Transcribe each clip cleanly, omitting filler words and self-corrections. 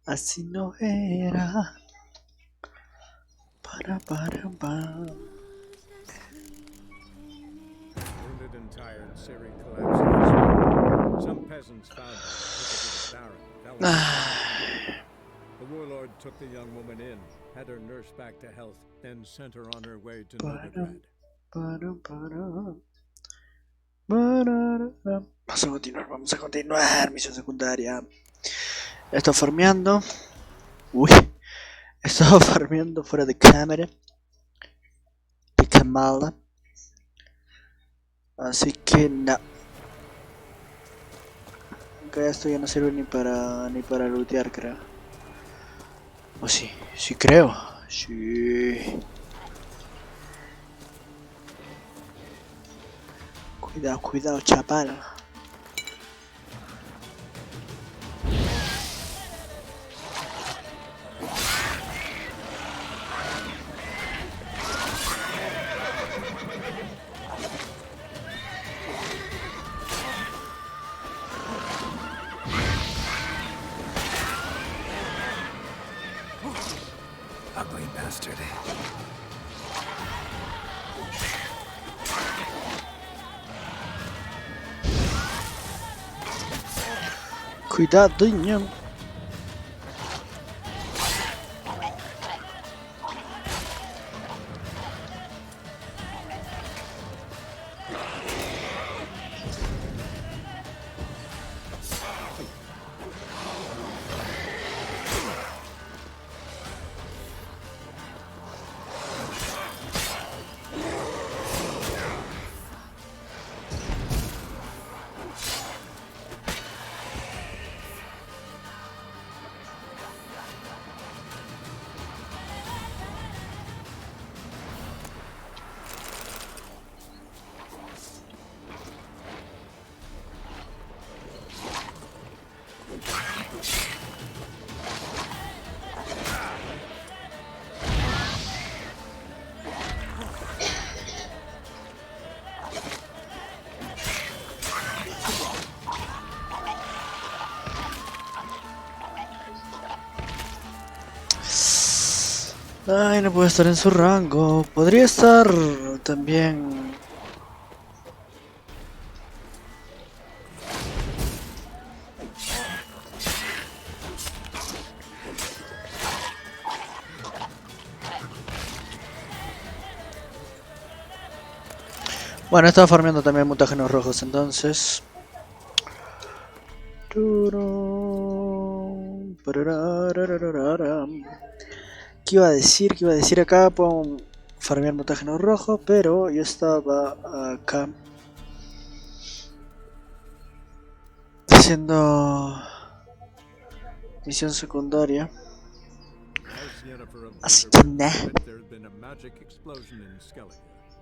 Así no era. Para. Wounded and tired, Siri collapsed in the street. Some peasants found her, took her to the baron, fell on her. The warlord took the young woman in, had her nursed back to health, then sent her on her way to Novigrad. Vamos a continuar, misión secundaria. Estoy farmeando. Uy, he estado farmeando fuera de cámara. De cámara. Así que no. Aunque esto ya no sirve ni para lootear, creo. O sí, sí creo. Sí. Cuidado, chaval. Ugly bastard. Cuidado, niño. Ay, no puede estar en su rango. Podría estar también. Bueno, estaba farmeando también mutágenos rojos, entonces. ¿Qué iba a decir? ¿Qué iba a decir acá? Puedo farmear mutágenos rojos, pero yo estaba acá haciendo misión secundaria. Así que nah.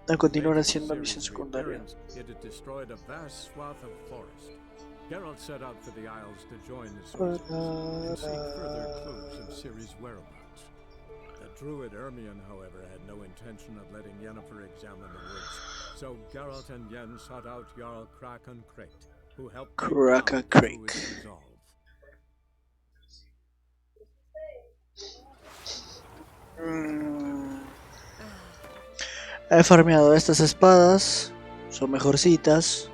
A continuar haciendo misión secundaria. Geralt set out for the Isles to join the sorcerers and seek further clues of Ciri's whereabouts. The druid Ermion, however, had no intention of letting Yennefer examine the woods, so Geralt and Yen sought out Jarl Kraken Crate, who helped Kraken Crate. He farmeado estas espadas, son mejorcitas,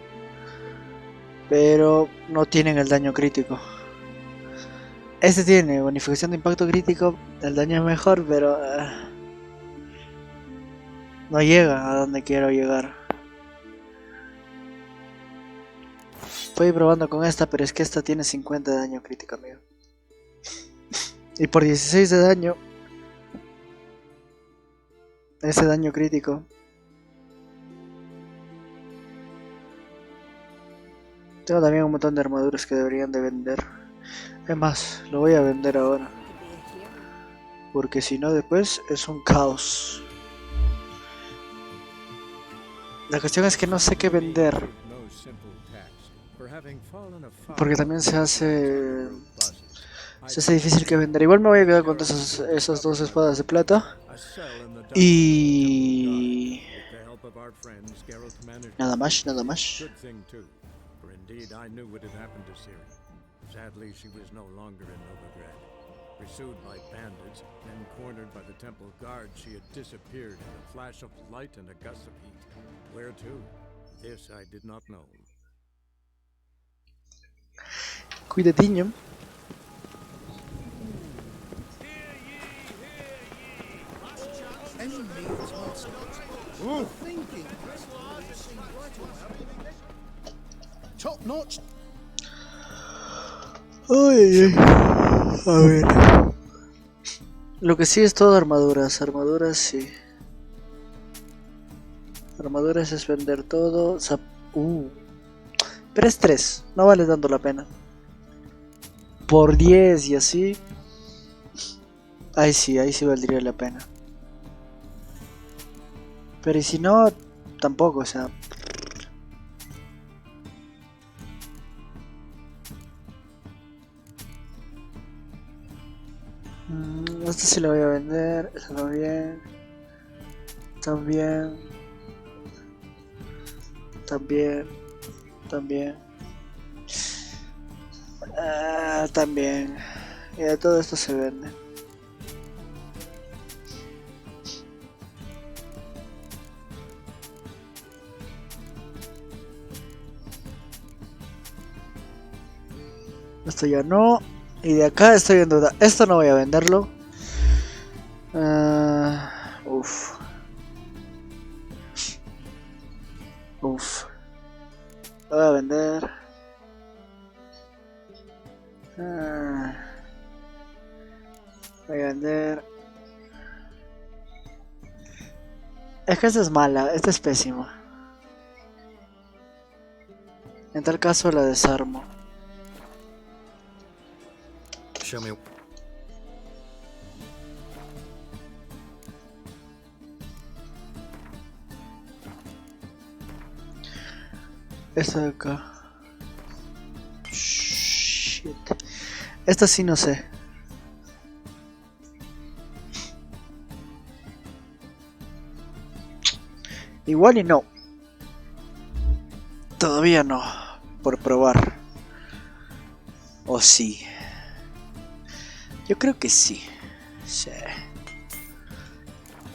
pero no tienen el daño crítico. Este tiene bonificación de impacto crítico, el daño es mejor, pero no llega a donde quiero llegar. Estoy probando con esta, pero es que esta tiene 50 de daño crítico, amigo. Y por 16 de daño, ese daño crítico. Tengo también un montón de armaduras que deberían de vender. Es más, lo voy a vender ahora. Porque si no después es un caos. La cuestión es que no sé qué vender. Porque también se hace difícil que vender. Igual me voy a quedar con esas dos espadas de plata. Y nada más. Indeed, I knew what had happened to Ciri. Sadly, she was no longer in Novigrad. Pursued by bandits, then cornered by the temple guard, she had disappeared in a flash of light and a gust of heat. Where to? This I did not know. Cuidadinho. Top notch. Ay, a ver. Lo que sí es todo armaduras. Armaduras sí. Armaduras es vender todo. Pero es 3. No vale tanto la pena. Por 10 y así. Ahí sí valdría la pena. Pero y si no, tampoco, o sea. Esta sí la voy a vender. Esta también. También. También. Y todo esto se vende. Esto ya no. Y de acá estoy en duda. Esto no voy a venderlo. Uf. Lo voy a vender. Voy a vender. Es que esta es mala. Esta es pésima. En tal caso la desarmo. Show me. Esta de acá. Shit. Esta sí no sé. Igual y no. Todavía no. Por probar. O sí. Yo creo que sí. Sí.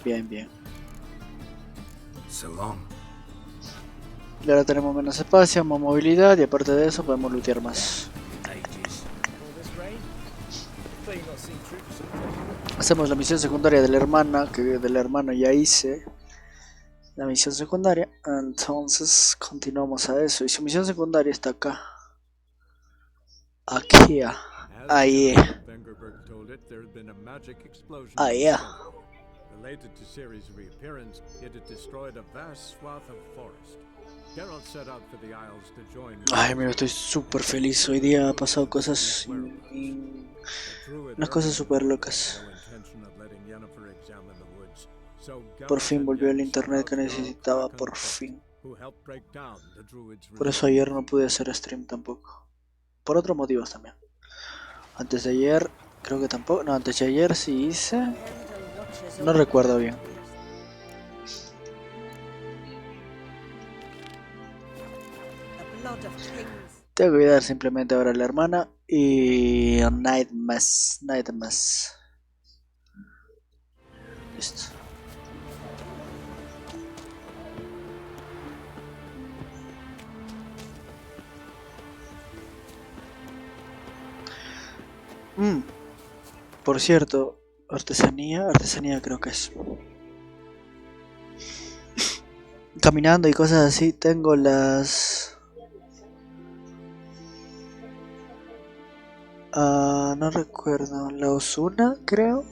Bien. So long. Y ahora tenemos menos espacio, más movilidad y aparte de eso podemos lootear más. Hacemos la misión secundaria de la hermana, que del hermano ya hice. La misión secundaria. Entonces continuamos a eso. Y su misión secundaria está acá. Aquí. Ahí. Ahí. Related to Ceres' reappearance, it had destroyed a vast swath of forest. Geralt set out for the Isles to join. Ay, mira, estoy súper feliz. Hoy día ha pasado cosas. Unas cosas súper locas. Por fin volvió el internet que necesitaba. Por fin. Por eso ayer no pude hacer stream tampoco. Por otros motivos también. Antes de ayer, creo que tampoco. No, antes de ayer sí hice. No recuerdo bien. Tengo que cuidar simplemente ahora a la hermana y Night más. Listo. Por cierto, artesanía creo que es. Caminando y cosas así, tengo las... no recuerdo, la Osuna, creo.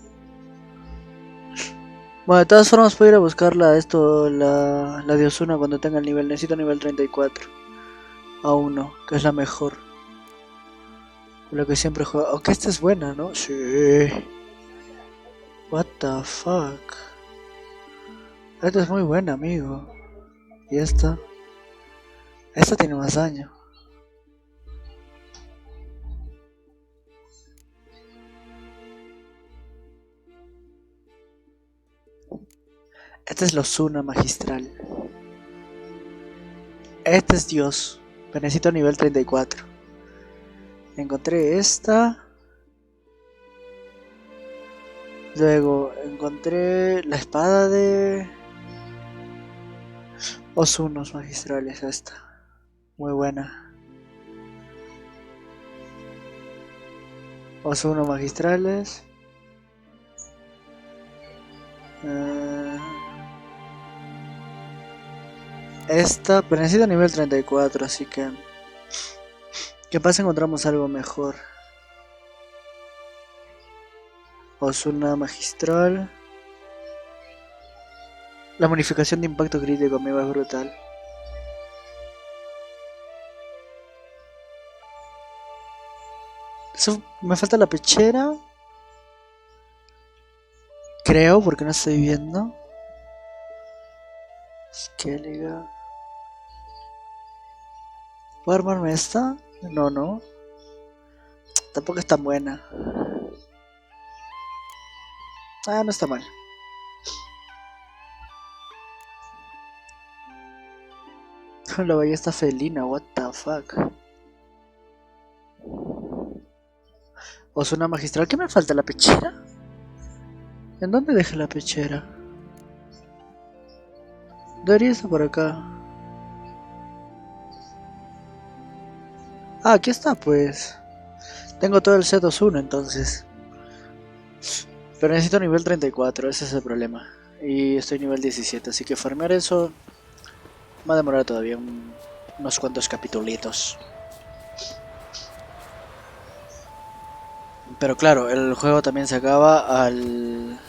Bueno, de todas formas puedo ir a buscarla, la de Osuna cuando tenga el nivel. Necesito nivel 34. A 1, que es la mejor. Lo que siempre juego. Aunque esta es buena, ¿no? Sí. What the fuck. Esta es muy buena, amigo. ¿Y esta? Esta tiene más daño. Esta es la Osuna magistral. Este es Dios. Pero necesito nivel 34. Encontré esta. Luego encontré la espada de Osunos magistrales, esta. Muy buena. Osunos magistrales. Esta, pero necesito nivel 34, así que capaz encontramos algo mejor. Osuna magistral. La modificación de impacto crítico me va brutal. Eso, me falta la pechera. Creo, porque no estoy viendo. Skelliga. ¿Puedo armarme esta? No, no. Tampoco es tan buena. Ah, no está mal. La ballesta felina, what the fuck. Osuna magistral, ¿qué me falta? ¿La pechera? ¿En dónde dejé la pechera? Debería estar por acá. Ah, aquí está pues. Tengo todo el set Osuna entonces. Pero necesito nivel 34, ese es el problema. Y estoy nivel 17, así que farmear eso va a demorar todavía unos cuantos capitulitos. Pero claro, el juego también se acaba al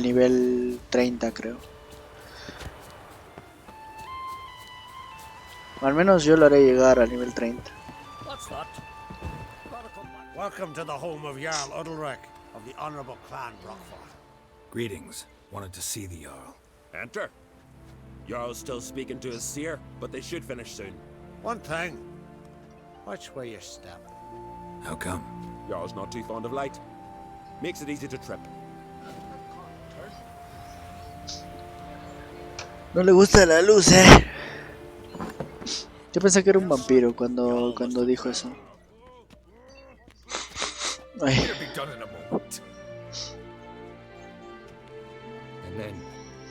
nivel 30, creo. Al menos yo lo haré llegar al nivel 30. Welcome to the home of Jarl Udalrek of the Honorable Clan Rockford. Greetings. Wanted to see the Jarl. Enter. Jarl's still speaking to his seer, but they should finish soon. One thing. Which way you step? How come? Jarl's not too fond of light. Makes it easy to trip. No le gusta la luz, Yo pensé que era un vampiro cuando dijo eso. Ay. And then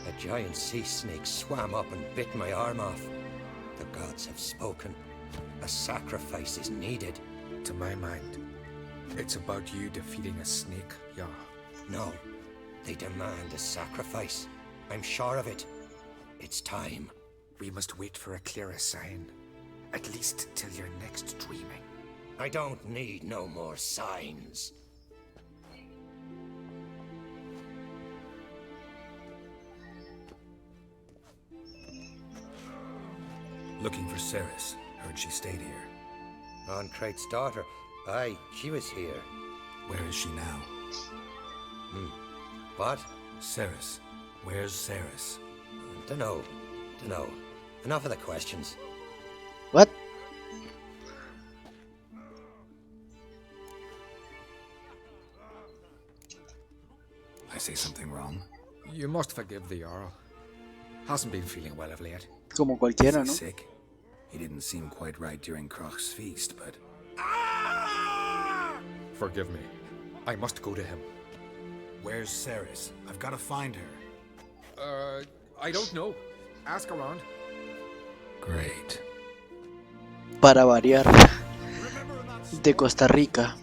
a giant sea snake swam up and bit my arm off. The gods have spoken. A sacrifice is needed. To my mind, it's about you defeating a snake, Jarl. No, they demand a sacrifice. I'm sure of it. It's time. We must wait for a clearer sign. At least till your next dreaming. I don't need no more signs. Looking for Ceres. Heard she stayed here. Ancrate's daughter. Aye, she was here. Where is she now? What? Ceres. Where's Ceres? Dunno. Enough of the questions. What? I say something wrong? You must forgive the Jarl. Hasn't been feeling well of late. Como cualquiera, Is ¿no? he sick? He didn't seem quite right during Croc's feast, but... Forgive me. I must go to him. Where's Ceres? I've got to find her. I don't know. Ask around. Great. Para variar. De Costa Rica.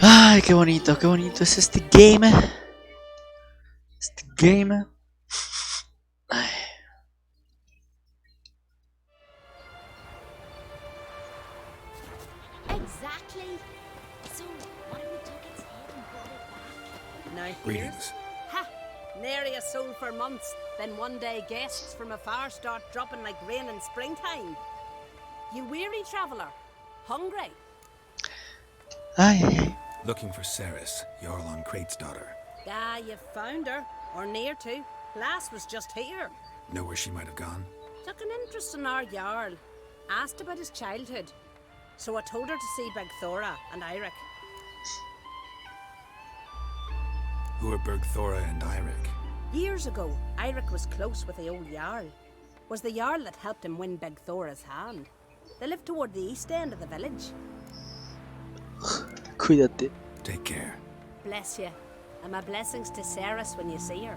Ay, qué bonito es este game. Ay. Exactly. So, what if we took its head and brought it back? 9 years? Greetings. Ha! Nary a soul for months. Then one day guests from afar start dropping like rain in springtime. You weary traveller? Hungry? Ay. Looking for Ceres, Jarl Ancrate's daughter. Ah, you found her. Or near to. Lass was just here. Know where she might have gone? Took an interest in our Jarl. Asked about his childhood. So I told her to see Beg Thora and Eirik. Who are Bergthora and Eirik? Years ago, Eirik was close with the old Jarl. Was the Jarl that helped him win Bergthora's hand. They lived toward the east end of the village. Cuídate. Take care. Bless you. And my blessings to Ceres when you see her.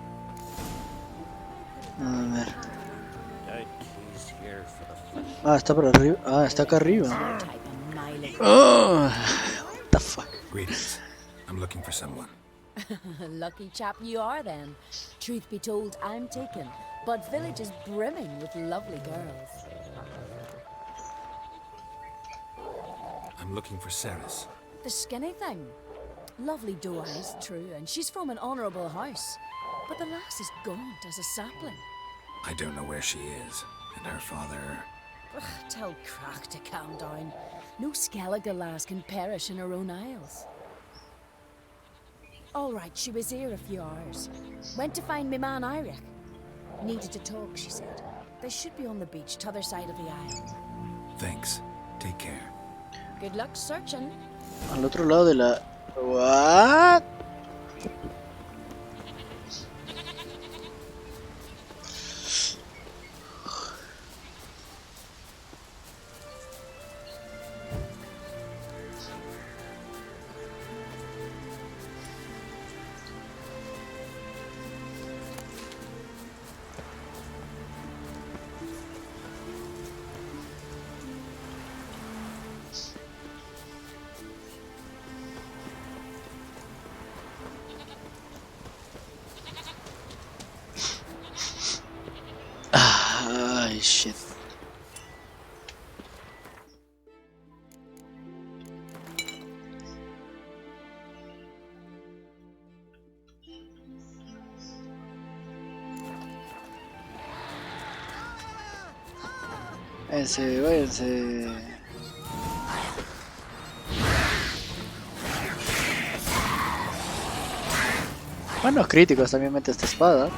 A ver. He's here for the flesh. Ah, está por arriba. Ah, está acá arriba. Type of miling. Oh, what the fuck. Greetings. I'm looking for someone. Lucky chap you are then. Truth be told, I'm taken, but village is brimming with lovely girls. I'm looking for Ceres. The skinny thing. Lovely doe eyes, true, and she's from an honourable house. But the lass is gaunt as a sapling. I don't know where she is, and her father... Ugh, tell Crack to calm down. No Skellige lass can perish in her own isles. All right, she was here a few hours. Went to find me man Eirik. Needed to talk, she said. They should be on the beach, t'other side of the isle. Thanks. Take care. Good luck searching. Al otro lado de la... What? Ay, shit. Váyanse, váyanse. Buenos críticos también mete esta espada.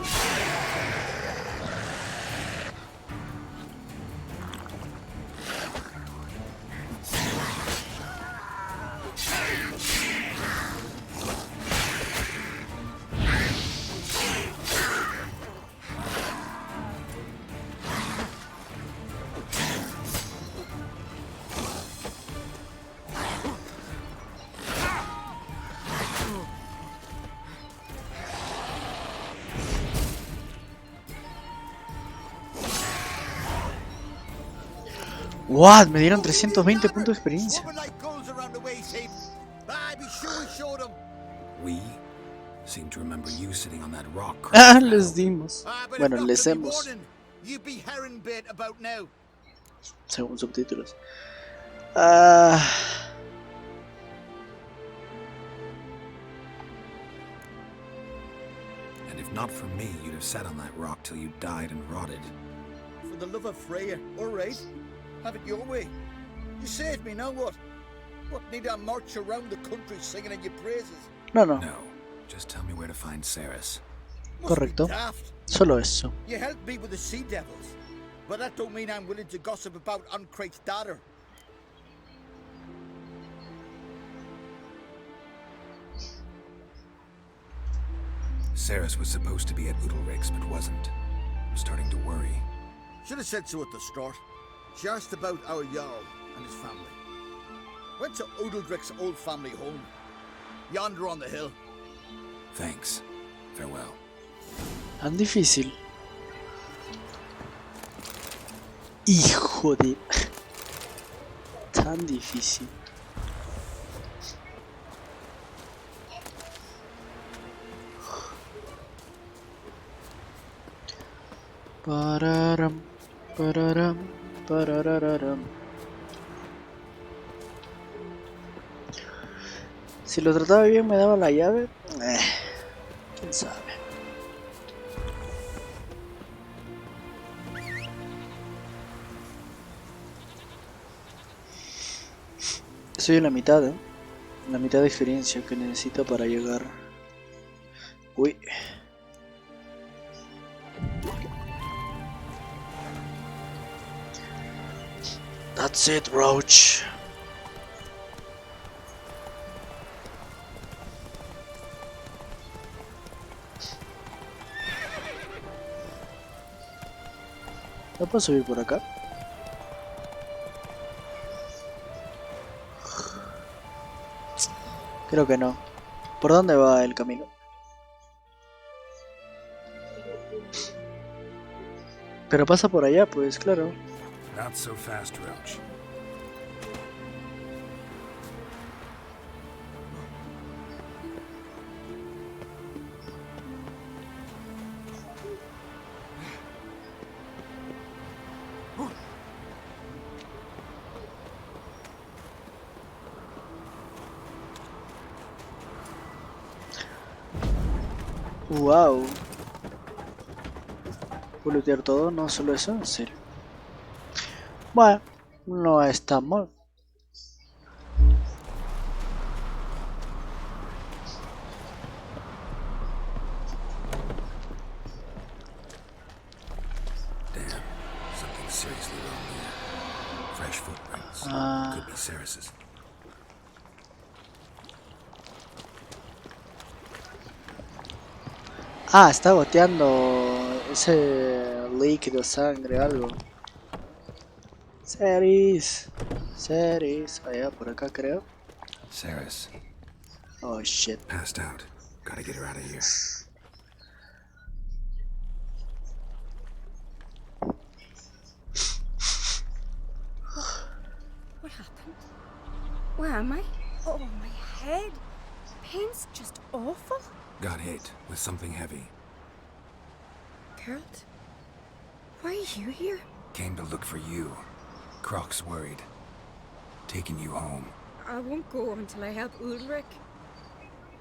What? Me dieron 320 puntos de experiencia. We seem to remember you sitting on that rock. Ah, les dimos. Bueno, les hemos. Según subtítulos. Ah. And if not for me, you'd have sat on that rock till you died and rotted. For the love of Freya, all right. Have it your way. You saved me, now what? What, need I march around the country singing in your praises? No, no. No, just tell me where to find Ceres. Correcto. Solo eso. You helped me with the sea devils, but that don't mean I'm willing to gossip about Uncrate's daughter. Ceres was supposed to be at Udalric's, but wasn't. I'm starting to worry. Should have said so at the start. She asked about our Jarl and his family. Went to Udaldric's old family home. Yonder on the hill. Thanks. Farewell. Tan difícil. Hijo de... Tan difícil. Pararam, pararam, parararam. Si lo trataba bien me daba la llave. Quién sabe. Estoy en la mitad, la mitad de experiencia que necesito para llegar. Uy. That's it, Roach. ¿No puedo subir por acá? Creo que no. ¿Por dónde va el camino? Pero pasa por allá, pues, claro. Not so fast, Roach. Wow. ¿Puedo lootear todo? No, solo eso, en serio. Bueno, no está mal. Damn, something seriously wrong here. Fresh footprints. Could be Ceres's. Ah, está goteando ese líquido, sangre, algo. Ceres. Ceres. Allá, por acá creo. Ceres. Oh shit. Passed out. Gotta get her out of here. What happened? Where am I? Oh, my head. Pain's just awful. Got hit with something heavy. Geralt, why are you here? Came to look for you. Croc's worried. Taking you home. I won't go until I help Ulrich.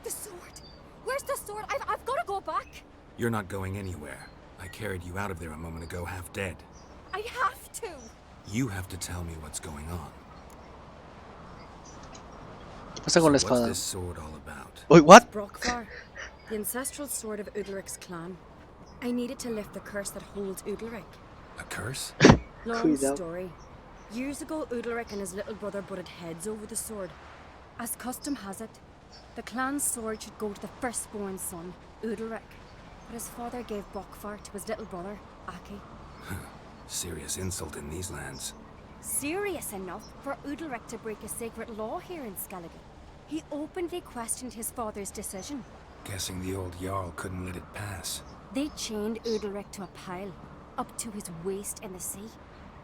The sword! Where's the sword? I've got to go back! You're not going anywhere. I carried you out of there a moment ago half dead. I have to! You have to tell me what's going on. Pasa con la So what's espada. this sword all about? Wait, what? Brockvar, the ancestral sword of Udalric's clan. I needed to lift the curse that holds Udalric. A curse? Long Cuidado. story. Years ago, Udalric and his little brother butted heads over the sword. As custom has it, the clan's sword should go to the firstborn son, Udalric. But his father gave Brockvar to his little brother, Aki. Serious insult in these lands. Serious enough for Udalric to break a sacred law here in Skellige. He openly questioned his father's decision. Guessing the old Jarl couldn't let it pass. They chained Udalric to a pile, up to his waist in the sea.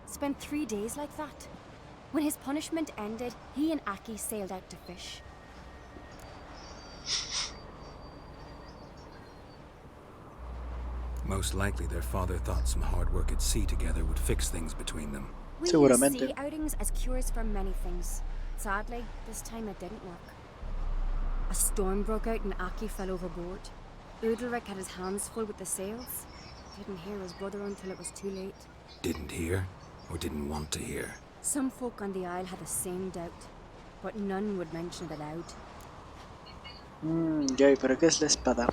Spent 3 days like that. When his punishment ended, he and Aki sailed out to fish. Most likely their father thought some hard work at sea together would fix things between them. We use Seguramente. sea outings as cures for many things. Sadly, this time it didn't work. A storm broke out and Aki fell overboard. Udalric had his hands full with the sails. Didn't hear his brother until it was too late. Didn't hear, or didn't want to hear. Some folk on the isle had the same doubt, but none would mention it aloud. Ya, ¿y para qué es la espada?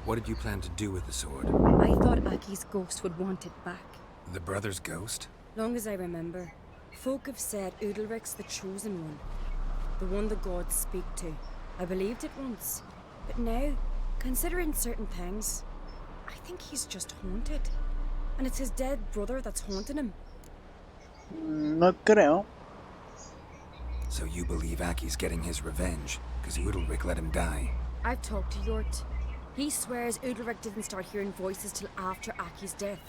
What did you plan to do with the sword? I thought Aki's ghost would want it back. The brother's ghost? Long as I remember, folk have said Udalric's the chosen one. The one the gods speak to. I believed it once. But now, considering certain things, I think he's just haunted. And it's his dead brother that's haunting him. No creo. So you believe Aki's getting his revenge, because Udalric let him die? I've talked to Yort. He swears Udalric didn't start hearing voices till after Aki's death.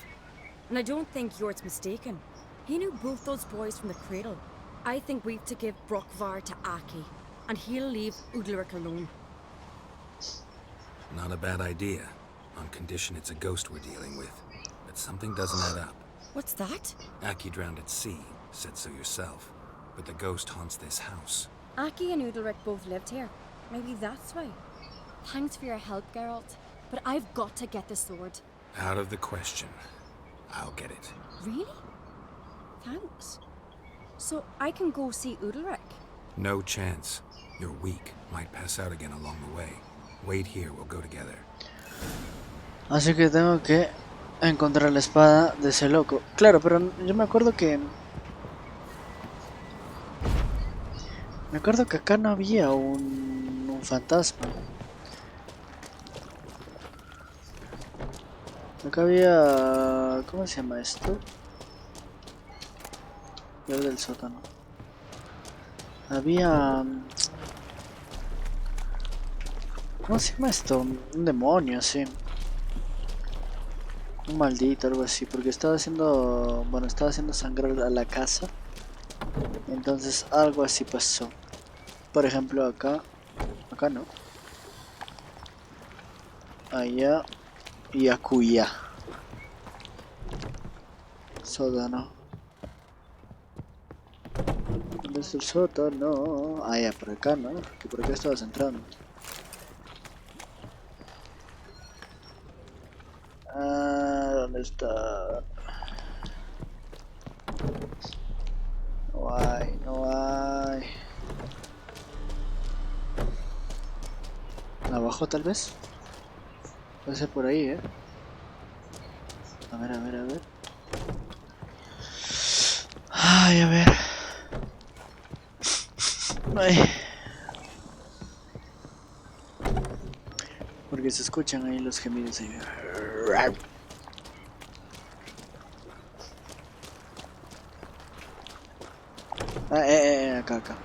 And I don't think Yort's mistaken. He knew both those boys from the cradle. I think we've to give Brockvar to Aki, and he'll leave Udalric alone. Not a bad idea, on condition it's a ghost we're dealing with. But something doesn't add up. What's that? Aki drowned at sea, said so yourself. But the ghost haunts this house. Aki and Udalric both lived here. Maybe that's why. Thanks for your help, Geralt. But I've got to get the sword. Out of the question. I'll get it. Really? Thanks. So I can go see Udalric? No chance. You're weak. Might pass out again along the way. Wait here, we'll go together. Así que tengo que encontrar la espada de ese loco. Claro, pero yo me acuerdo que... Me acuerdo que acá no había un fantasma. Acá había... ¿Cómo se llama esto? Llave del sótano. Había... ¿cómo se llama esto? Un demonio, sí. Un maldito, algo así. Porque estaba haciendo... bueno, estaba haciendo sangrar a la casa. Entonces algo así pasó. Por ejemplo acá. Acá no. Allá. Y acuya. Sótano. ¿Dónde es el sótano? Ah, ya, por acá, ¿no? Que por acá estabas entrando. Ah, ¿dónde está? No hay, no hay. ¿Abajo tal vez? Puede ser por ahí, ¿eh? A ver, a ver, a ver. Ay, a ver. Ay. Porque se escuchan ahí los gemidos ahí. Ah, acá, acá.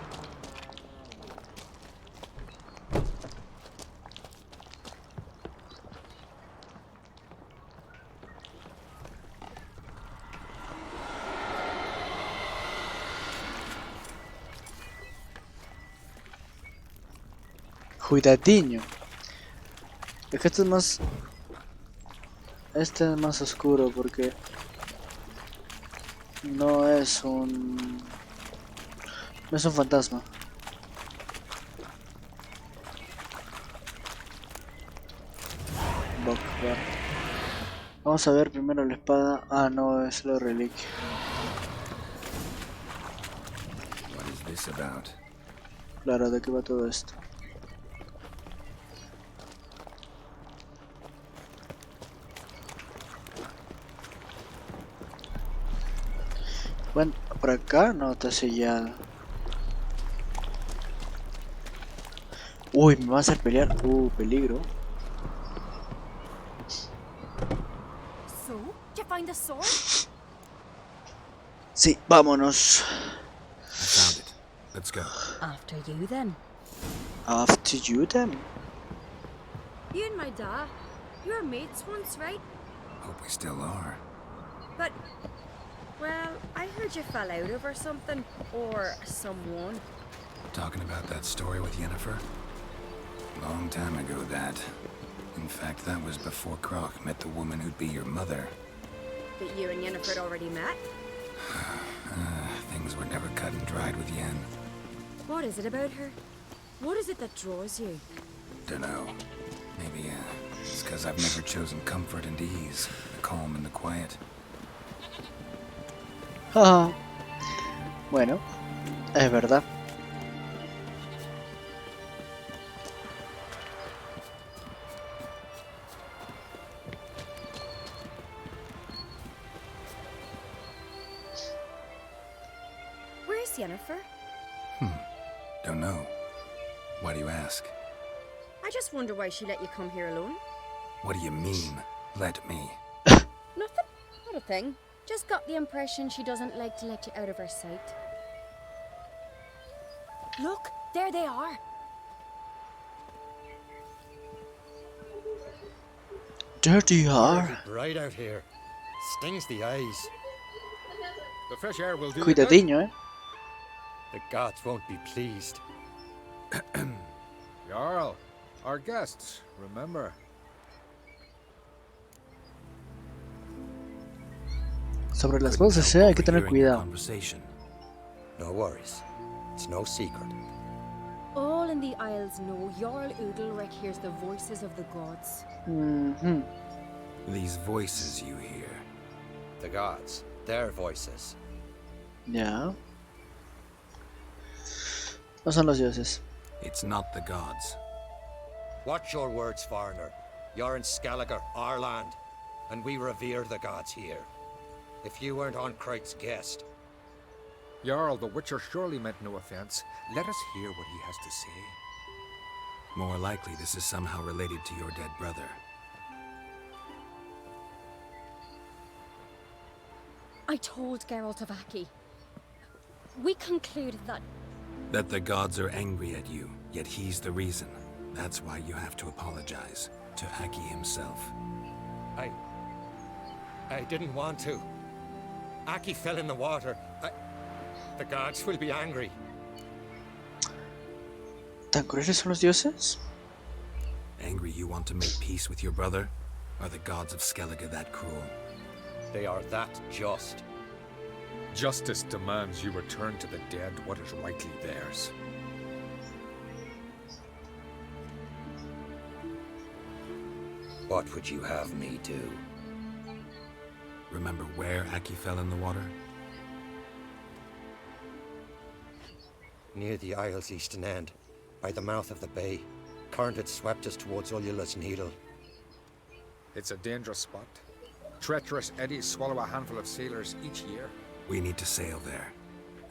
Cuidadiño. Es que este es más... este es más oscuro porque... no es un... no es un fantasma. Vamos a ver primero la espada. Ah, no, es la reliquia. What is this about? Claro, ¿de qué va todo esto? Bueno, por acá no está sellado. Uy, me va a hacer pelear. Peligro. So, did you find the sword? Sí, vámonos. I found it. Let's go. After you then. After you then. You and my dad, you were mates once, right? Hope we still are. But, well, I heard you fell out over something, or someone. Talking about that story with Yennefer? Long time ago, that. In fact, that was before Croc met the woman who'd be your mother. That you and Yennefer had already met? Things were never cut and dried with Yen. What is it about her? What is it that draws you? Dunno. Maybe, it's because I've never chosen comfort and ease, the calm and the quiet. Bueno, es verdad. Where's Yennefer? Don't know. Why do you ask? I just wonder why she let you come here alone. What do you mean, let me? Nothing. Not a thing. Just got the impression she doesn't like to let you out of her sight. Look, there they are. There they are. Bright out here. Stings the eyes. The fresh air will do. Cuidadiño, eh. The gods won't be pleased. Jarl, our guests, remember. Sobre las voces, hay que tener cuidado. Conversation. No worries. It's no secret. All in the Isles know Jarl Udalric hears the voices of the gods. These voices you hear. The gods. Their voices. Ya. No son los dioses. It's not the gods. Watch your words, foreigner. You're in Skelliger, our land, and we revere the gods here. If you weren't on Cright's guest, Jarl, the Witcher surely meant no offense. Let us hear what he has to say. More likely this is somehow related to your dead brother. I told Geralt of Aki. we concluded that... That the gods are angry at you, yet he's the reason. That's why you have to apologize to Aki himself. I didn't want to. Aki fell in the water. The gods will be angry. ¿Tan crueles son los dioses? Angry you want to make peace with your brother? Are the gods of Skellige that cruel? They are that just. Justice demands you return to the dead what is rightly theirs. What would you have me do? Remember where Aki fell in the water? Near the Isle's eastern end, by the mouth of the bay. Current had swept us towards Ullula's Needle. It's a dangerous spot. Treacherous eddies swallow a handful of sailors each year. We need to sail there.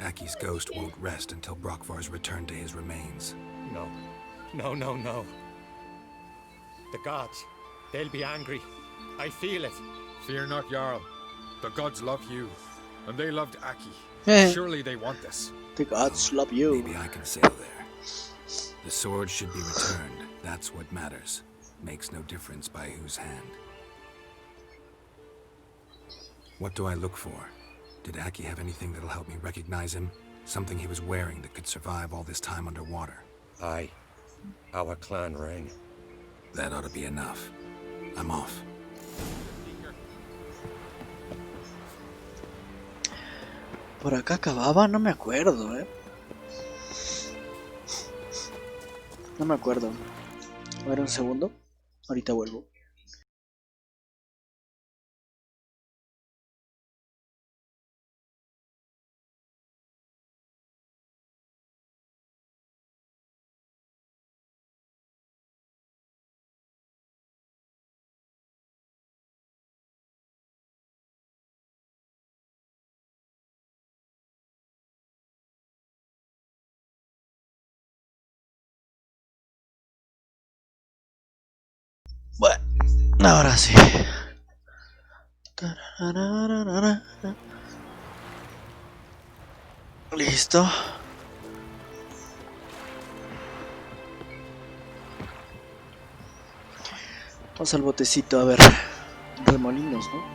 Aki's ghost won't rest until Brokvar's returned to his remains. No. The gods, they'll be angry. I feel it. Fear not, Jarl. The gods love you, and they loved Eh. Aki. Surely they want this. The gods love you. Maybe I can sail there. The sword should be returned. That's what matters. Makes no difference by whose hand. What do I look for? Did Aki have anything that'll help me recognize him? Something he was wearing that could survive all this time underwater? Aye. Our clan ring. That ought to be enough. I'm off. Por acá acababa, no me acuerdo, No me acuerdo. A ver un segundo. Ahorita vuelvo. Bueno, ahora sí. Listo. Vamos al botecito a ver remolinos, ¿no?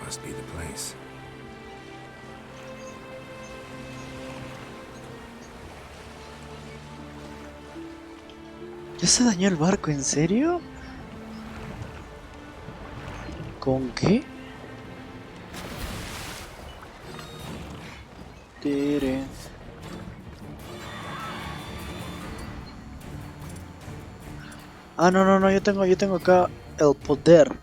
Must be the place. ¿Ya se dañó el barco? ¿En serio? ¿Con qué? Tere. Ah, no, yo tengo acá el poder.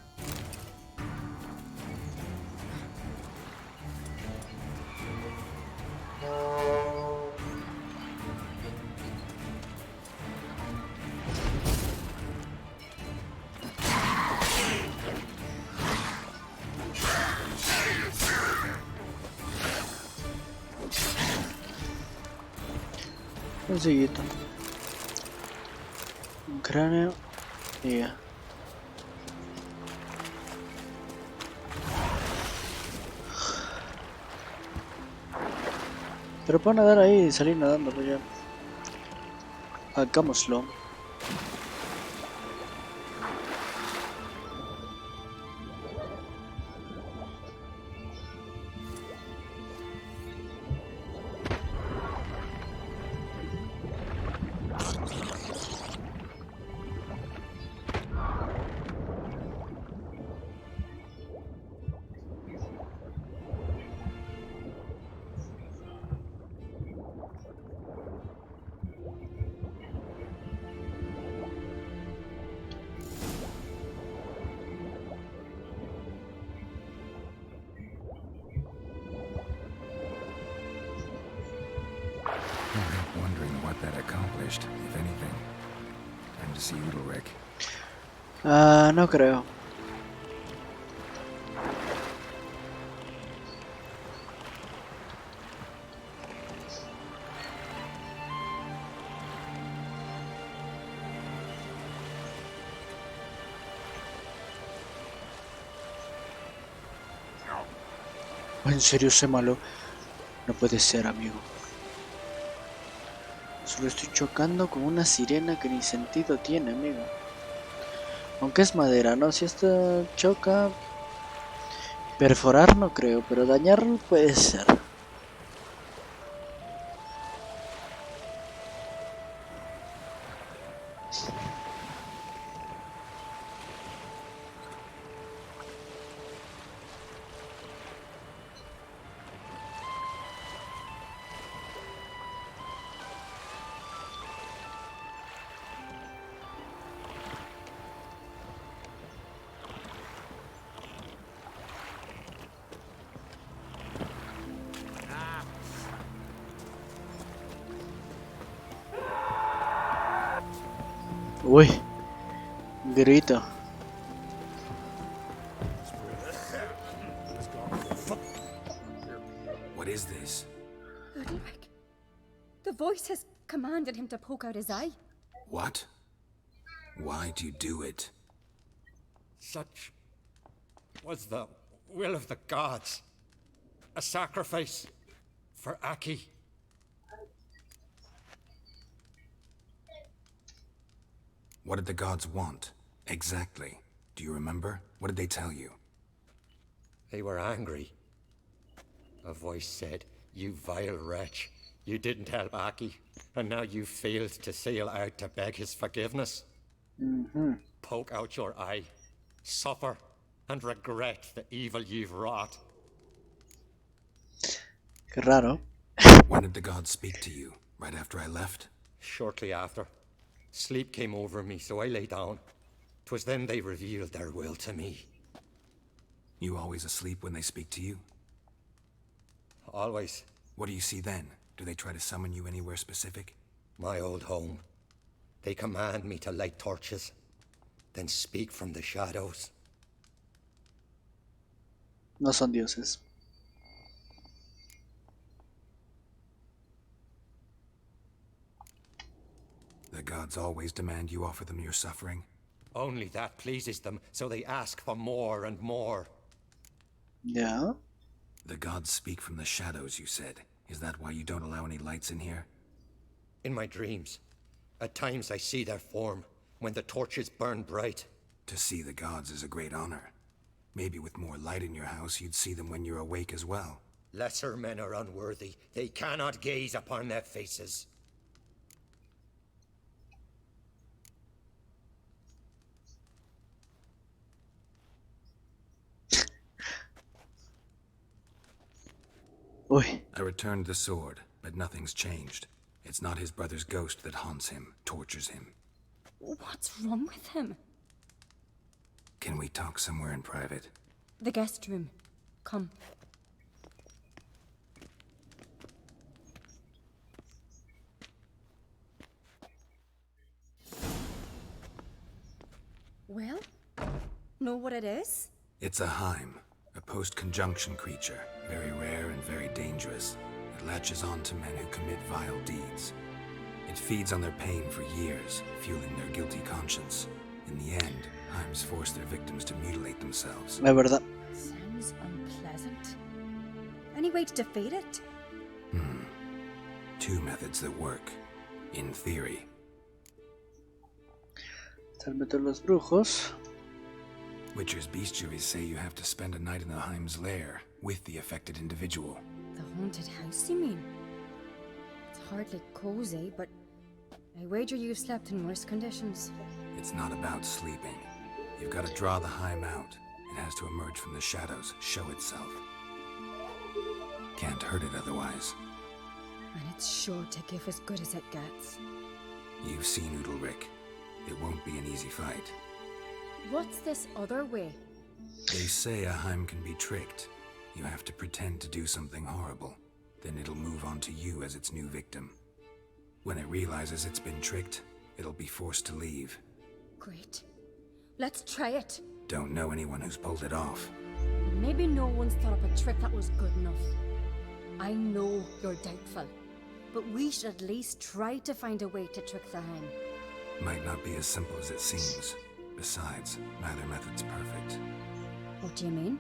Sencillito. Un cráneo y ya. Pero puedo nadar ahí y salir nadando, pues ya. Hagámoslo. get that accomplished, if anything. Time to see Udalric. No creo. ¿En serio ese malo? No puede ser, amigo. Solo estoy chocando con una sirena que ni sentido tiene, amigo. Aunque es madera, ¿no? Si esto choca... Perforar no creo, pero dañarlo puede ser. Uy, grito. What is this? Udalric. The voice has commanded him to poke out his eye. What? Why do you do it? Such was the will of the gods. A sacrifice for Archi. What did the gods want? Exactly. Do you remember? What did they tell you? They were angry. A voice said, "You vile wretch. You didn't help Archi, and now you failed to sail out to beg his forgiveness. Poke out your eye, suffer, and regret the evil you've wrought." Qué raro. When did the gods speak to you? Right after I left? Shortly after, sleep came over me, so I lay down. 'Twas then they revealed their will to me. You always asleep when they speak to you? Always. What do you see then? Do they try to summon you anywhere specific? My old home. They command me to light torches, then speak from the shadows. No son dioses. The gods always demand you offer them your suffering? Only that pleases them, so they ask for more and more. Yeah. The gods speak from the shadows, you said. Is that why you don't allow any lights in here? In my dreams, at times I see their form, when the torches burn bright. To see the gods is a great honor. Maybe with more light in your house, you'd see them when you're awake as well. Lesser men are unworthy. They cannot gaze upon their faces. Uy. I returned the sword, but nothing's changed. It's not his brother's ghost that haunts him, tortures him. What's wrong with him? Can we talk somewhere in private? The guest room. Come. Well, know what it is? It's a Heim, a post-conjunction creature, very rare and very dangerous. It latches on to men who commit vile deeds. It feeds on their pain for years, fueling their guilty conscience. In the end, Heims force their victims to mutilate themselves. La verdad. Sounds unpleasant. Any way to defeat it? Two methods that work, in theory. Tal vez los brujos. Witcher's bestiaries say you have to spend a night in the Heim's lair with the affected individual. The haunted house, you mean? It's hardly cozy, but I wager you've slept in worse conditions. It's not about sleeping. You've got to draw the Heim out. It has to emerge from the shadows, show itself. Can't hurt it otherwise. And it's sure to give as good as it gets. You've seen Udalric. It won't be an easy fight. What's this other way? They say a Heim can be tricked. You have to pretend to do something horrible. Then it'll move on to you as its new victim. When it realizes it's been tricked, it'll be forced to leave. Great. Let's try it. Don't know anyone who's pulled it off. Maybe no one's thought up a trick that was good enough. I know you're doubtful, but we should at least try to find a way to trick the Heim. Might not be as simple as it seems. Besides, neither method's perfect. What do you mean?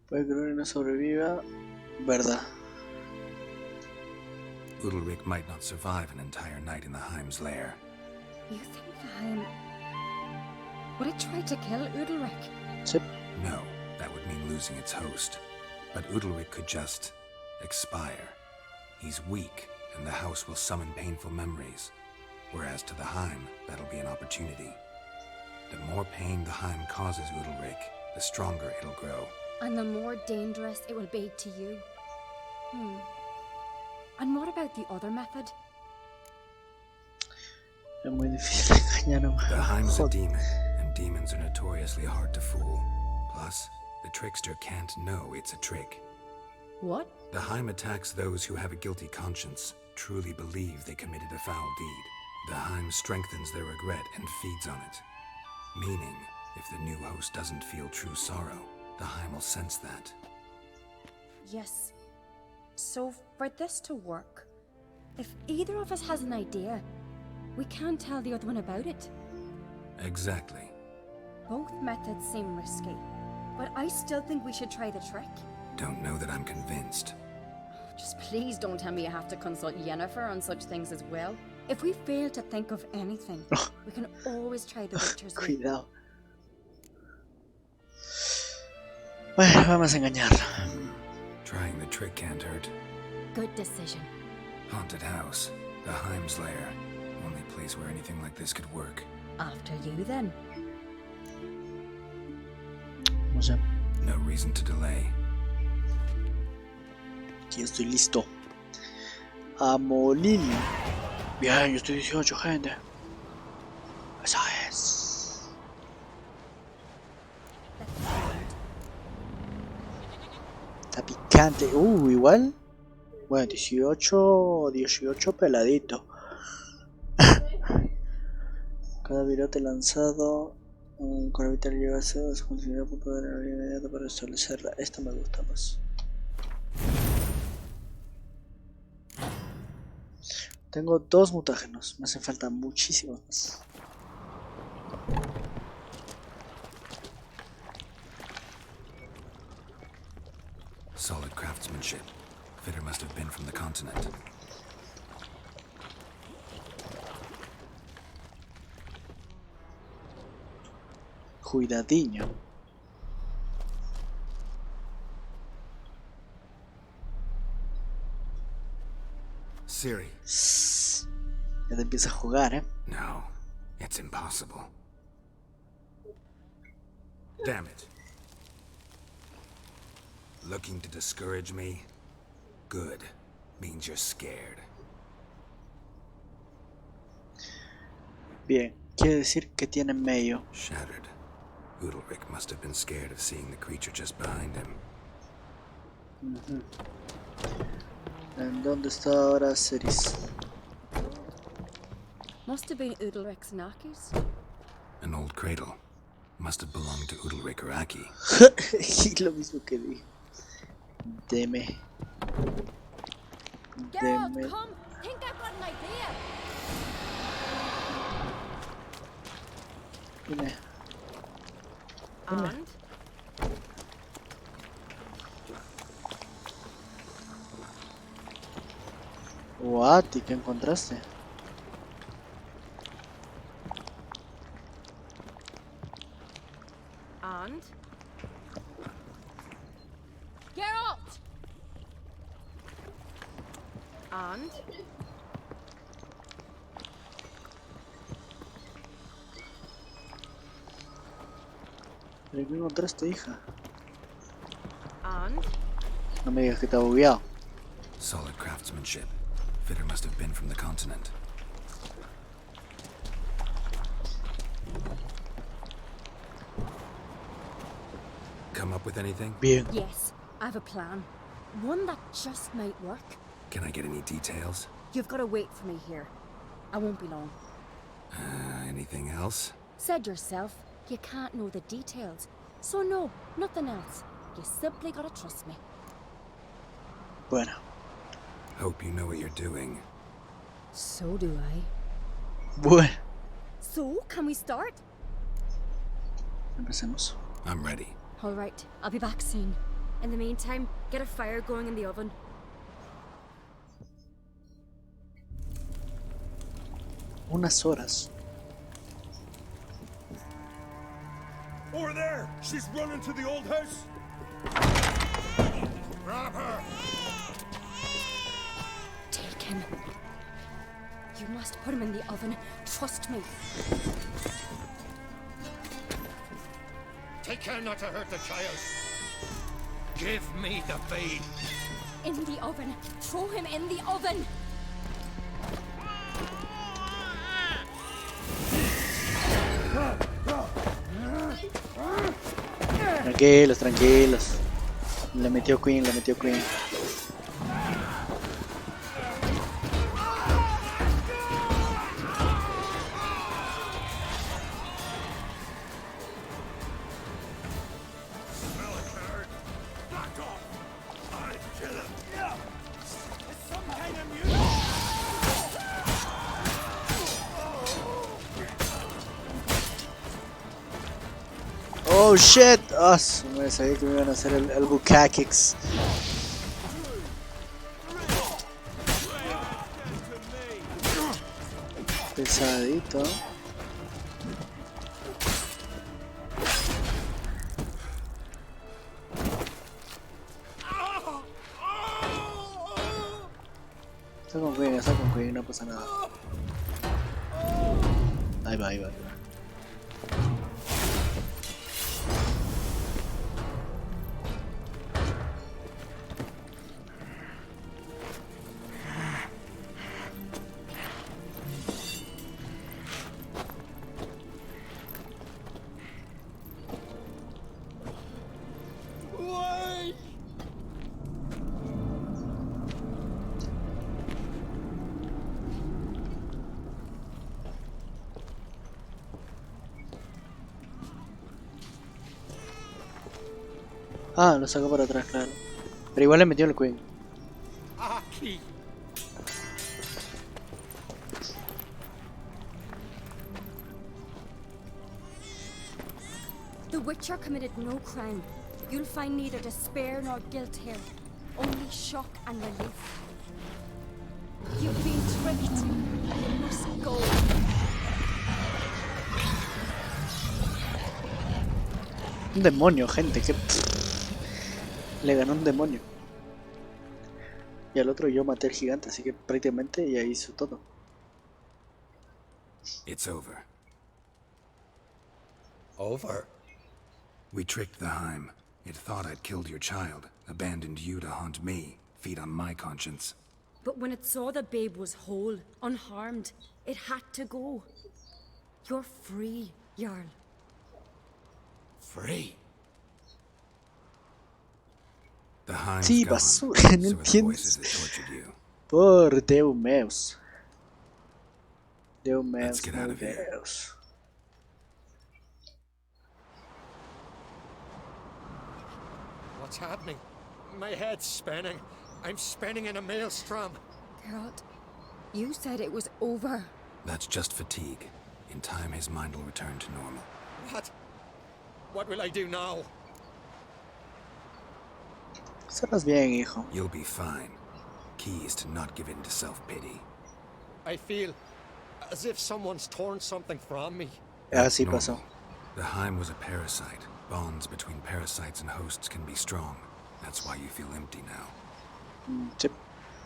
Puede que no sobreviva. Verdad. Udalryk might not survive an entire night in the Heim's lair. You think the Heim... Would it try to kill Udalryk? Sí. No, that would mean losing its host. But Udalryk could just... expire. He's weak, and the house will summon painful memories. Whereas to the Heim, that'll be an opportunity. The more pain the Heim causes Udalryk, the stronger it'll grow. And the more dangerous it will be to you. And what about the other method? Es muy difícil engañar a The Heim's a demon, and demons are notoriously hard to fool. Plus, the trickster can't know it's a trick. What? The Heim attacks those who have a guilty conscience, truly believe they committed a foul deed. The Heim strengthens their regret and feeds on it. Meaning, if the new host doesn't feel true sorrow, the Heim will sense that. Yes. So, for this to work, if either of us has an idea, we can't tell the other one about it. Exactly. Both methods seem risky, but I still think we should try the trick. Don't know that I'm convinced. Just please don't tell me you have to consult Yennefer on such things as well. If we fail to think of anything, we can always try the Witcher's way. Cuidado. Bueno, vamos a engañar. Trying the trick can't hurt. Good decision. Haunted house. The Heim's lair. Only place where anything like this could work. After you, then. No sé. No reason to delay. Ya estoy listo. A morir. Bien, yo estoy 18, gente. Eso es. Está picante. Igual. Bueno, 18 peladito. Cada virote lanzado con evitar llevarse a su continuidad por poder en la inmediata para establecerla. Esta me gusta más. Tengo 2 mutágenos, me hacen falta muchísimos más. Solid craftsmanship. Fitter must have been from the continent. Cuidadiño. Ciri. Ya te empieza a jugar, No, it's impossible. Damn it. Looking to discourage me? Good. Means you're scared. Bien, quiere decir que tiene medio. Shattered. Udalryk must have been scared of seeing the creature just behind him. ¿En dónde está ahora Ceris? Must have been Udalryk's Nakis. An old cradle. Must have belonged to Udalryk or Aki. Lo mismo que dije. Deme. Geralt, come! Think I've got an idea! Dime. And? What? ¿Y qué encontraste? And? Geralt! And? ¿Pero qué encontraste, hija? And? No me digas que está bugueado. Solid craftsmanship. Fitter must have been from the continent. Come up with anything? Bien. Yes, I have a plan. One that just might work. Can I get any details? You've got to wait for me here. I won't be long. Anything else? Said yourself, you can't know the details. So no, nothing else. You simply gotta trust me. Bueno. Hope you know what you're doing. So do I. Bueno. So, can we start? Empecemos. I'm ready. Alright, I'll be back soon. In the meantime, get a fire going in the oven. Unas horas. Over there! She's running to the old house! Grab her! Take him. You must put him in the oven. Trust me. Take care not to hurt the child. Give me the babe. In the oven. Throw him in the oven. Tranquilos, tranquilos. Le metió Queen, le metió Queen. Oh shit! Ah, me sabía que me iban a hacer el bukakix. Pesadito. Está con Queen, no pasa nada. Ahí va, ahí va, ahí va. Ah, lo sacó para atrás, claro. Pero igual le metió el Queen. Archi. The Witcher committed no crime. You'll find neither despair nor guilt here. Only shock and relief. You've been tricked. You must go. Un demonio, gente, que le ganó un demonio. Y al otro yo maté al gigante, así que prácticamente ya hizo todo. It's over. Over? We tricked the Heim. It thought I'd killed your child, abandoned you to haunt me, feed on my conscience. But when it saw the babe was whole, unharmed, it had to go. You're free, Jarl. Free? The Heim's Sí, gone, basura, so no are the voices entiendes. that tortured you. Por Deus meus. Deus meus, Let's get out meu of here. Deus. What's happening? My head's spinning. I'm spinning in a maelstrom. Geralt, you said it was over. That's just fatigue. In time, his mind will return to normal. What? What will I do now? Estás bien, hijo. You'll be fine. Key is to not give in to self-pity. I feel as if someone's torn something from me. Así Normal. pasó. The Heim was a parasite. Bonds between parasites and hosts can be strong. That's why you feel empty now. Sí.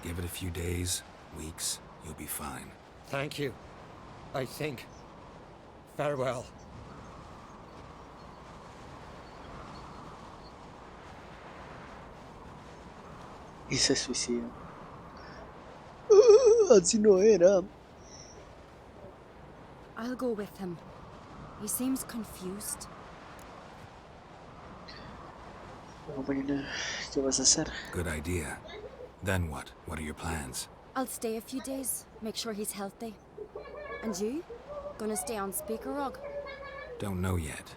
Give it a few days, weeks, you'll be fine. Thank you. I think. Farewell. Y se suicida. Así no era. I'll go with him. He seems confused. Bueno, ¿qué vas a hacer? Good idea. Then what? What are your plans? I'll stay a few days, make sure he's healthy. And you? Gonna stay on speaker rug? Don't know yet.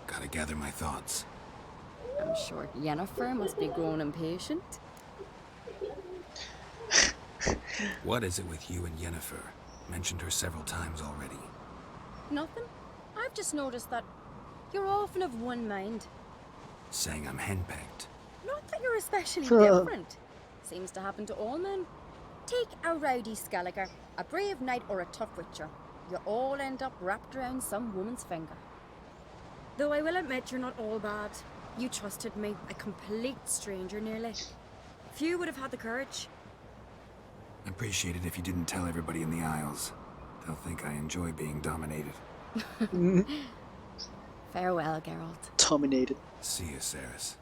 Gotta gather my thoughts. I'm sure Yennefer must be growing impatient. What is it with you and Yennefer? Mentioned her several times already. Nothing. I've just noticed that you're often of one mind. Saying I'm henpecked. Not that you're especially different. Seems to happen to all men. Take a rowdy Skelliger, a brave knight or a tough witcher. You all end up wrapped around some woman's finger. Though I will admit you're not all bad. You trusted me, a complete stranger nearly. Few would have had the courage. Appreciate it if you didn't tell everybody in the Isles. They'll think I enjoy being dominated. Farewell, Geralt. Dominated. See you, Ceres.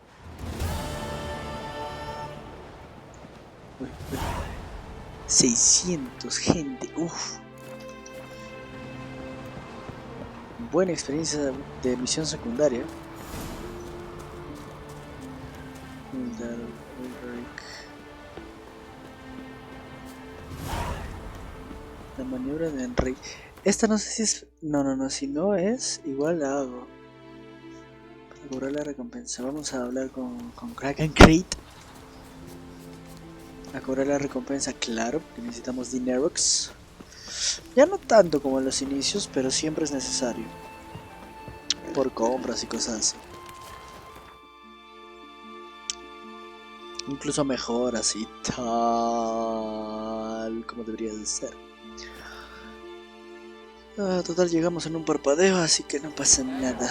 600 gente, uff. Buena experiencia de misión secundaria. La maniobra de Enrique. Esta no sé si es... No, si no es, igual la hago. Para cobrar la recompensa. Vamos a hablar con Kraken Crate. A cobrar la recompensa, claro, porque necesitamos dinerox. Ya no tanto como en los inicios, pero siempre es necesario. Por compras y cosas así. Incluso mejoras y tal como debería de ser. Total, llegamos en un parpadeo, así que no pasa nada.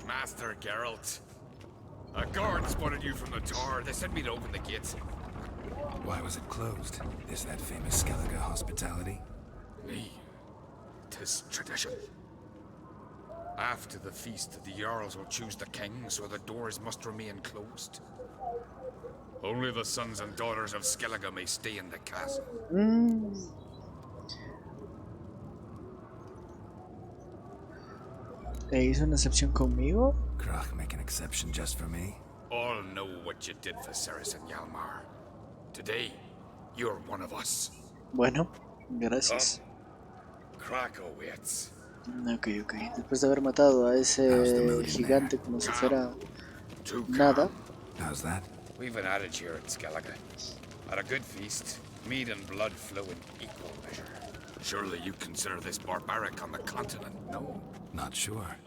Master Geralt. A guard spotted you from the tower. They sent me to open the gates. Why was it closed? Is that famous Skellige hospitality? Me. 'Tis tradition. After the feast, the Jarls will choose the king, so the doors must remain closed. Only the sons and daughters of Skellige may stay in the castle. ¿Hizo una excepción conmigo? Krach make an exception just for me? All know what you did for Ceres and Hjalmar. Today, you're one of us. Bueno, gracias. Krach awaits. Ok. Después de haber matado a ese gigante como si fuera nada. How's that? We've an adage here at Skellige. At a good feast, meat and blood flow in equal measure. Surely you consider this barbaric on the continent, no? Not sure.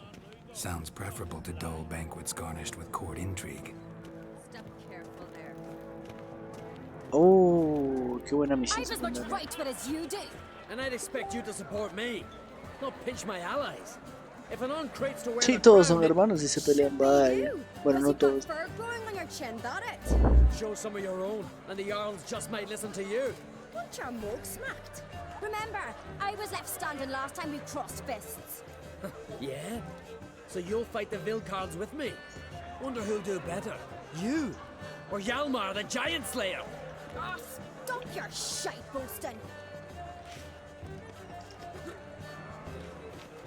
Sounds preferable to dull banquets garnished with court intrigue. Step careful there. Oh, qué buena misión. I've as much right to it as you do. And I'd expect you to support me, not pinch my allies. If an on-crates to wear Sí, todos son hermanos y se pelean, bye. Bueno, no todos. Show some of your own, and the Jarls just might listen to you. Want your mug smacked? Remember, I was left standing last time we crossed fists. Yeah? So you'll fight the Vilcards with me? Wonder who'll do better, you or Hjalmar the Giant Slayer? Oh, stop your shite boasting.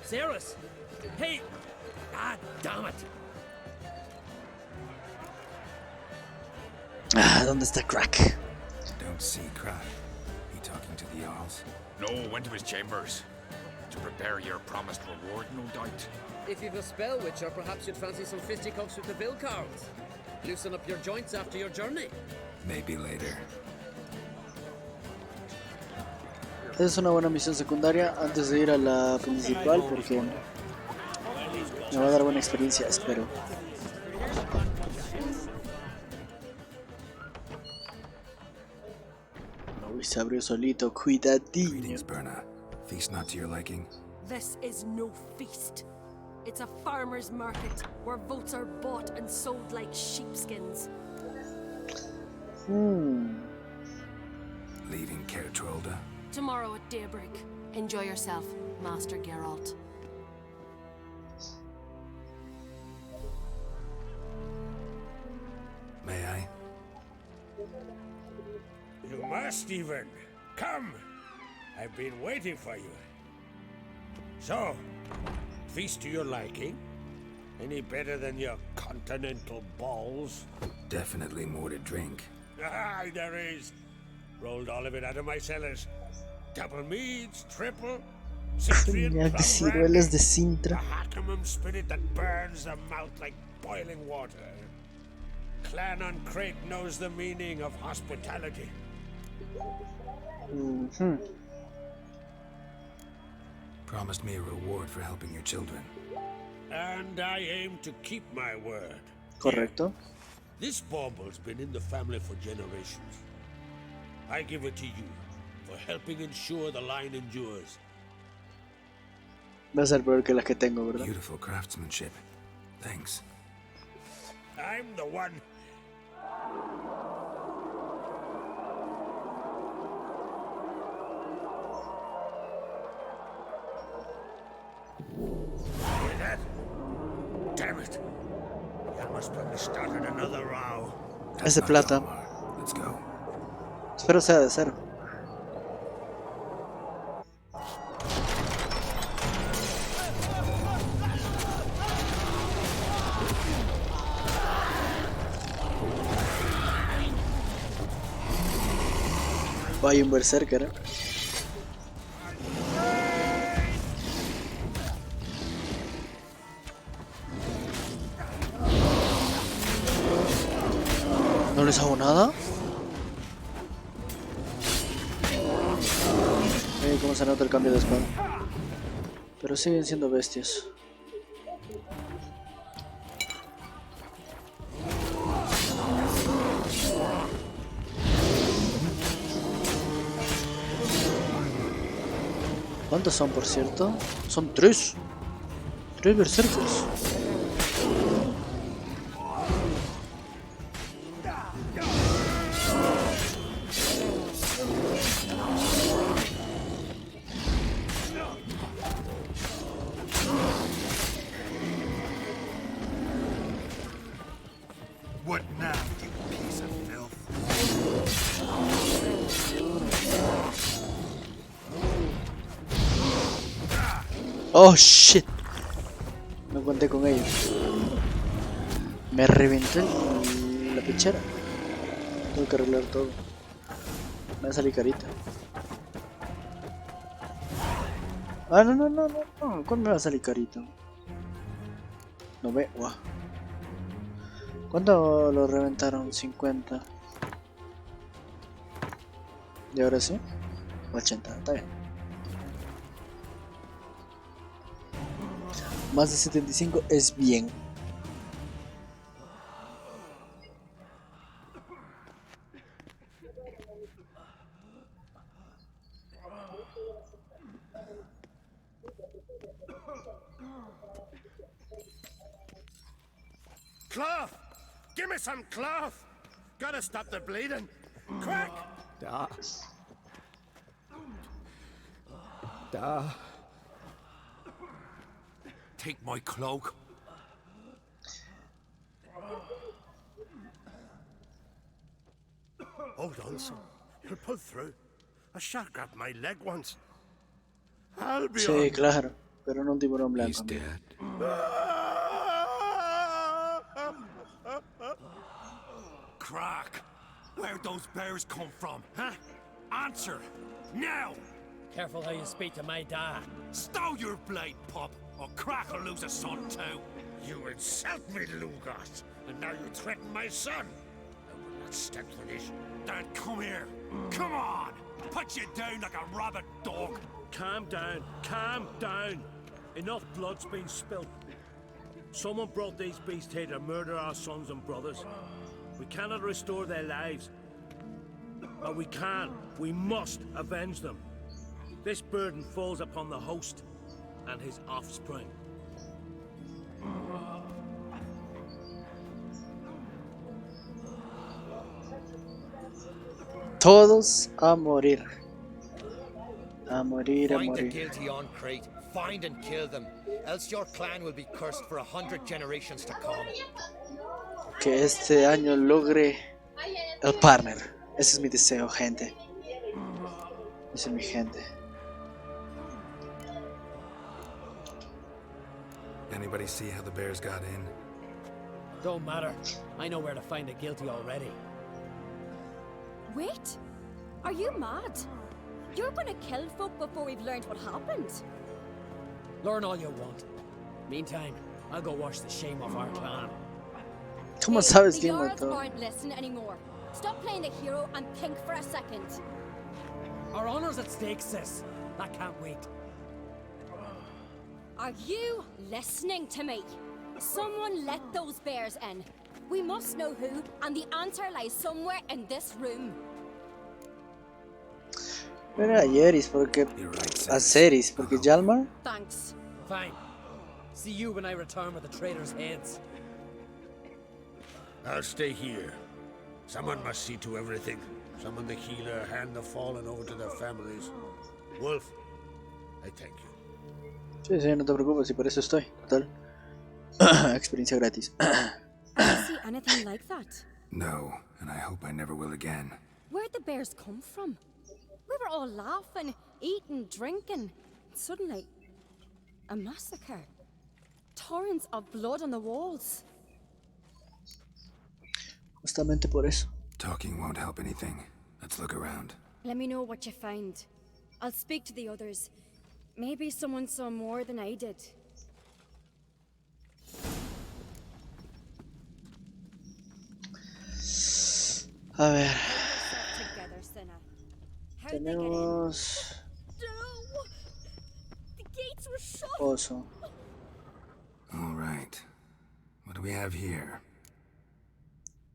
Ceres! Hey! Ah, damn it! ¿Dónde está Crack? Don't see Krach. He talking to the Jarls? No, went to his chambers. To prepare your promised reward, no doubt. If you've a spell, Witcher, perhaps you'd fancy some fisticuffs with the Vilcards. Loosen up your joints after your journey. Maybe later. Es una buena misión secundaria antes de ir a la principal porque me va a dar buena experiencia, espero. Uy, se abrió solito, cuidadillo. Greetings, Berna. Feast not to your liking? This is no feast. It's a farmer's market where votes are bought and sold like sheepskins. Leaving Caer Trolda? Tomorrow at daybreak. Enjoy yourself, Master Geralt. May I? You must even. Come! I've been waiting for you. So, Feast to your liking? Any better than your continental balls? Definitely more to drink. Aye, there is. Rolled all of it out of my cellars. Double meads, triple, Citrian Genial, plum ciruelas de brandy, Sintra. a Hackemum spirit that burns the mouth like boiling water. Clan on Crate knows the meaning of hospitality. Promised me a reward for helping your children. And I aim to keep my word. Correcto. This bauble's been in the family for generations. I give it to you for helping ensure the line endures. Va a ser peor que las que tengo, ¿verdad? Beautiful craftsmanship. Thanks. I'm the one. Hear that? Damn it. That must have started another row. Es de plata. Let's go. Espero sea de cero. Hay un berserker, ¿eh? ¿No les hago nada? Cómo se nota el cambio de espada. Pero siguen siendo bestias. ¿Cuántos son, por cierto? Son 3. 3 berserkers. What now, you piece of filth? Oh shit. No conté con ellos. Me reventó la pechera. Tengo que arreglar todo. Me va a salir carita. Ah, no. ¿Cuándo me va a salir carito? No ve. Wow. ¿Cuánto lo reventaron? 50. ¿Y ahora sí? 80. Está bien. Más de 75 es bien. Cloth! Give me some cloth! Gotta stop the bleeding. Quick! Take my cloak. Hold on, son. You'll pull through. A shark grabbed my leg once. I'll be Sí, claro. Pero no un tiburón blanco. He's dead. Crack! Where'd those bears come from, huh? Answer! Now! Careful how you speak to my dad. Stow your blade, pup, or Crack will lose a son too. You insult me, Lugas, and now you threaten my son. I will not stand for this. Then come here. Come on! Put you down like a rabid dog. Calm down. Calm down. Enough blood's been spilt. Someone brought these beasts here to murder our sons and brothers. We cannot restore their lives. But we can. We must avenge them. This burden falls upon the host and his offspring. Todos a morir. A morir, a Find the morir. guilty on Crate. Find and kill them. Else your clan will be cursed for 100 generations to come. Que este año logre el partner. Ese es mi deseo, gente. Ese es mi gente. Anybody see how the bears got in? Don't matter. I know where to find the guilty already. Wait! Are you mad? You're gonna kill folk before we've learned what happened. Learn all you want. Meantime, I'll go wash the shame off our clan. ¿Cómo sabes The quién Jarls mató? aren't listening anymore. Stop playing the hero and think for a second. Our honor's at stake, sis. That can't wait. Are you listening to me? Someone let those bears in. We must know who, and the answer lies somewhere in this room. No era Yeris, porque... A Ceris, porque Hjalmar... Thanks. Fine. See you when I return with the traitors' heads. I'll stay here. Someone must see to everything. Summon the healer, hand the fallen over to their families. Wolf, I thank you. Sí, sí, no te preocupes, y por eso estoy. Total. Experiencia gratis. Do you see anything like that? No, and I hope I never will again. Where'd the bears come from? We were all laughing, eating, drinking. Suddenly, a massacre. Torrents of blood on the walls. Justamente por eso. Talking won't help anything. Let's look around. Let me know what you find. I'll speak to the others. Maybe someone saw more than I did. A ver. Together, Senna. How'd they get in? Tenemos... No! The gates were shut! Oso. All right. What do we have here?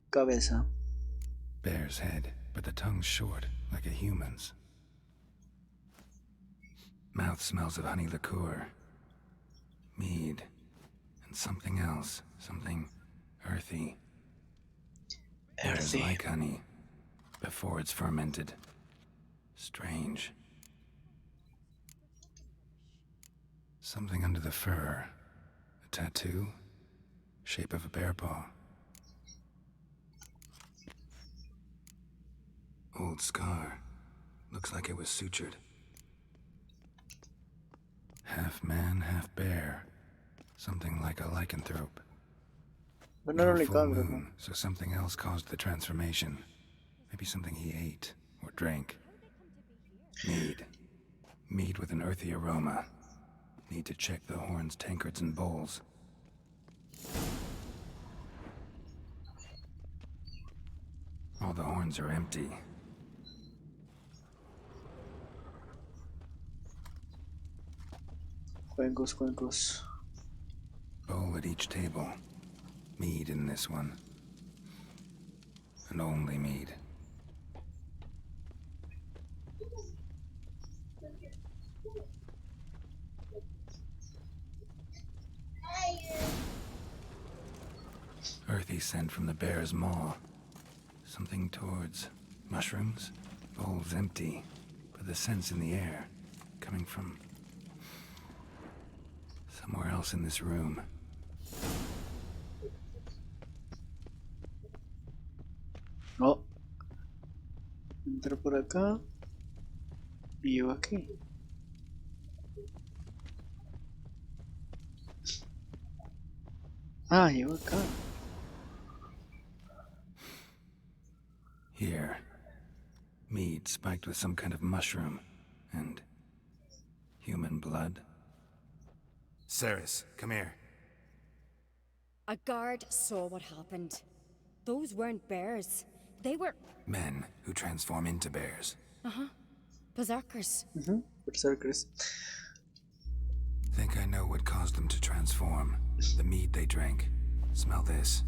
Cabeza. Bear's head, but the tongue's short, like a human's. Mouth smells of honey liqueur. Mead. And something else. Something earthy. Bears like honey. Before it's fermented. Strange. Something under the fur. A tattoo. Shape of a bear paw. Old scar. Looks like it was sutured. Half man, half bear. Something like a lycanthrope. But not only full moon, so something else caused the transformation. Maybe something he ate or drank. Mead. Mead with an earthy aroma. Need to check the horns, tankards, and bowls. All the horns are empty. Cuencos, cuencos. Bowl at each table. Mead in this one. And only mead. Earthy scent from the bear's maw. Something towards mushrooms. Bowl's empty, but the scent's in the air. Coming from somewhere else in this room. No. Entro por acá. Y llego aquí. Ah, llego acá. Here. Mead spiked with some kind of mushroom. And human blood. Ceres, come here. A guard saw what happened. Those weren't bears. They were... Men who transform into bears. Uh-huh. Berserkers. Berserkers. Think I know what caused them to transform. The mead they drank. Smell this.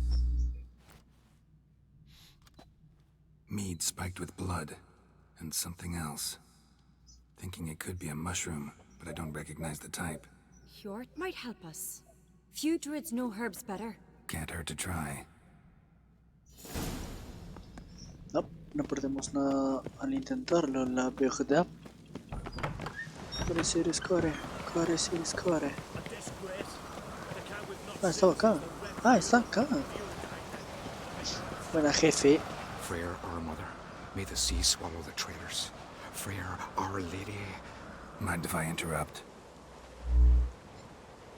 Mead spiked with blood. And something else. Thinking it could be a mushroom, but I don't recognize the type. Hjort might help us. Few druids know herbs better. Can't hurt to try. No, no perdemos nada al intentarlo, la verdad. Core, Ceres, core. Core, Ceres, core. Ah, estaba acá. Ah, está acá. Buena, jefe. Freyr, our mother, may the sea swallow the traitors. Freyr, our lady. Mind if I interrupt?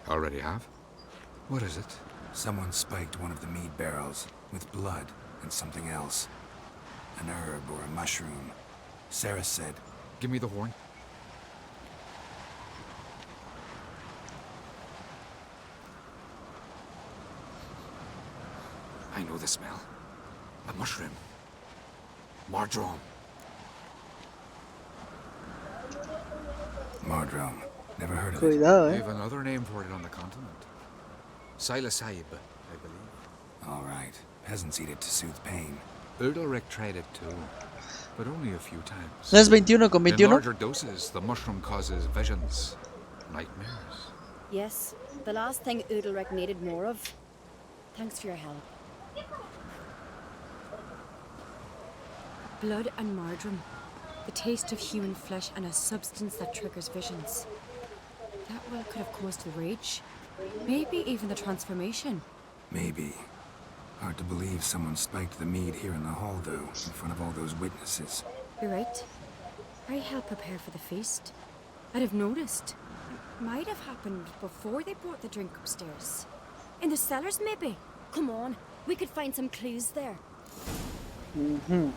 Already have? What is it? Someone spiked one of the mead barrels with blood and something else. An herb or a mushroom. Sarah said... Give me the horn. I know the smell. A mushroom. Mardrome. Mardrome. Never heard of Cuidado, it. We have another name for it on the continent. Psilocybe, I believe. All right. Peasants eat it to soothe pain. Udalric tried it too, but only a few times. ¿No es 21 con In 21? larger doses, the mushroom causes visions, nightmares. Yes, the last thing Udalric needed more of. Thanks for your help. Blood and mardrome. The taste of human flesh and a substance that triggers visions. That well could have caused the rage. Maybe even the transformation. Maybe. Hard to believe someone spiked the mead here in the hall, though, in front of all those witnesses. You're right. I helped prepare for the feast. I'd have noticed. It might have happened before they brought the drink upstairs. In the cellars, maybe. Come on, we could find some clues there. Mm-hmm.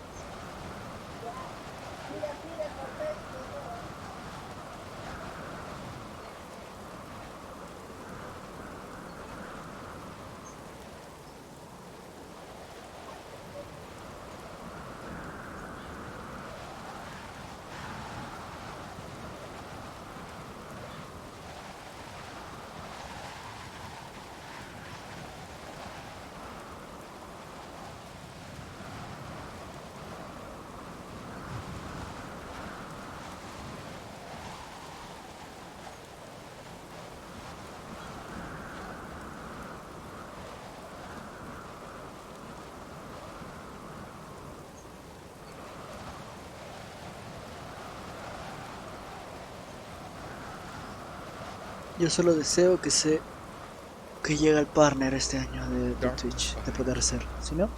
Yo solo deseo que llegue al partner este año de Twitch, de poder ser. Si no,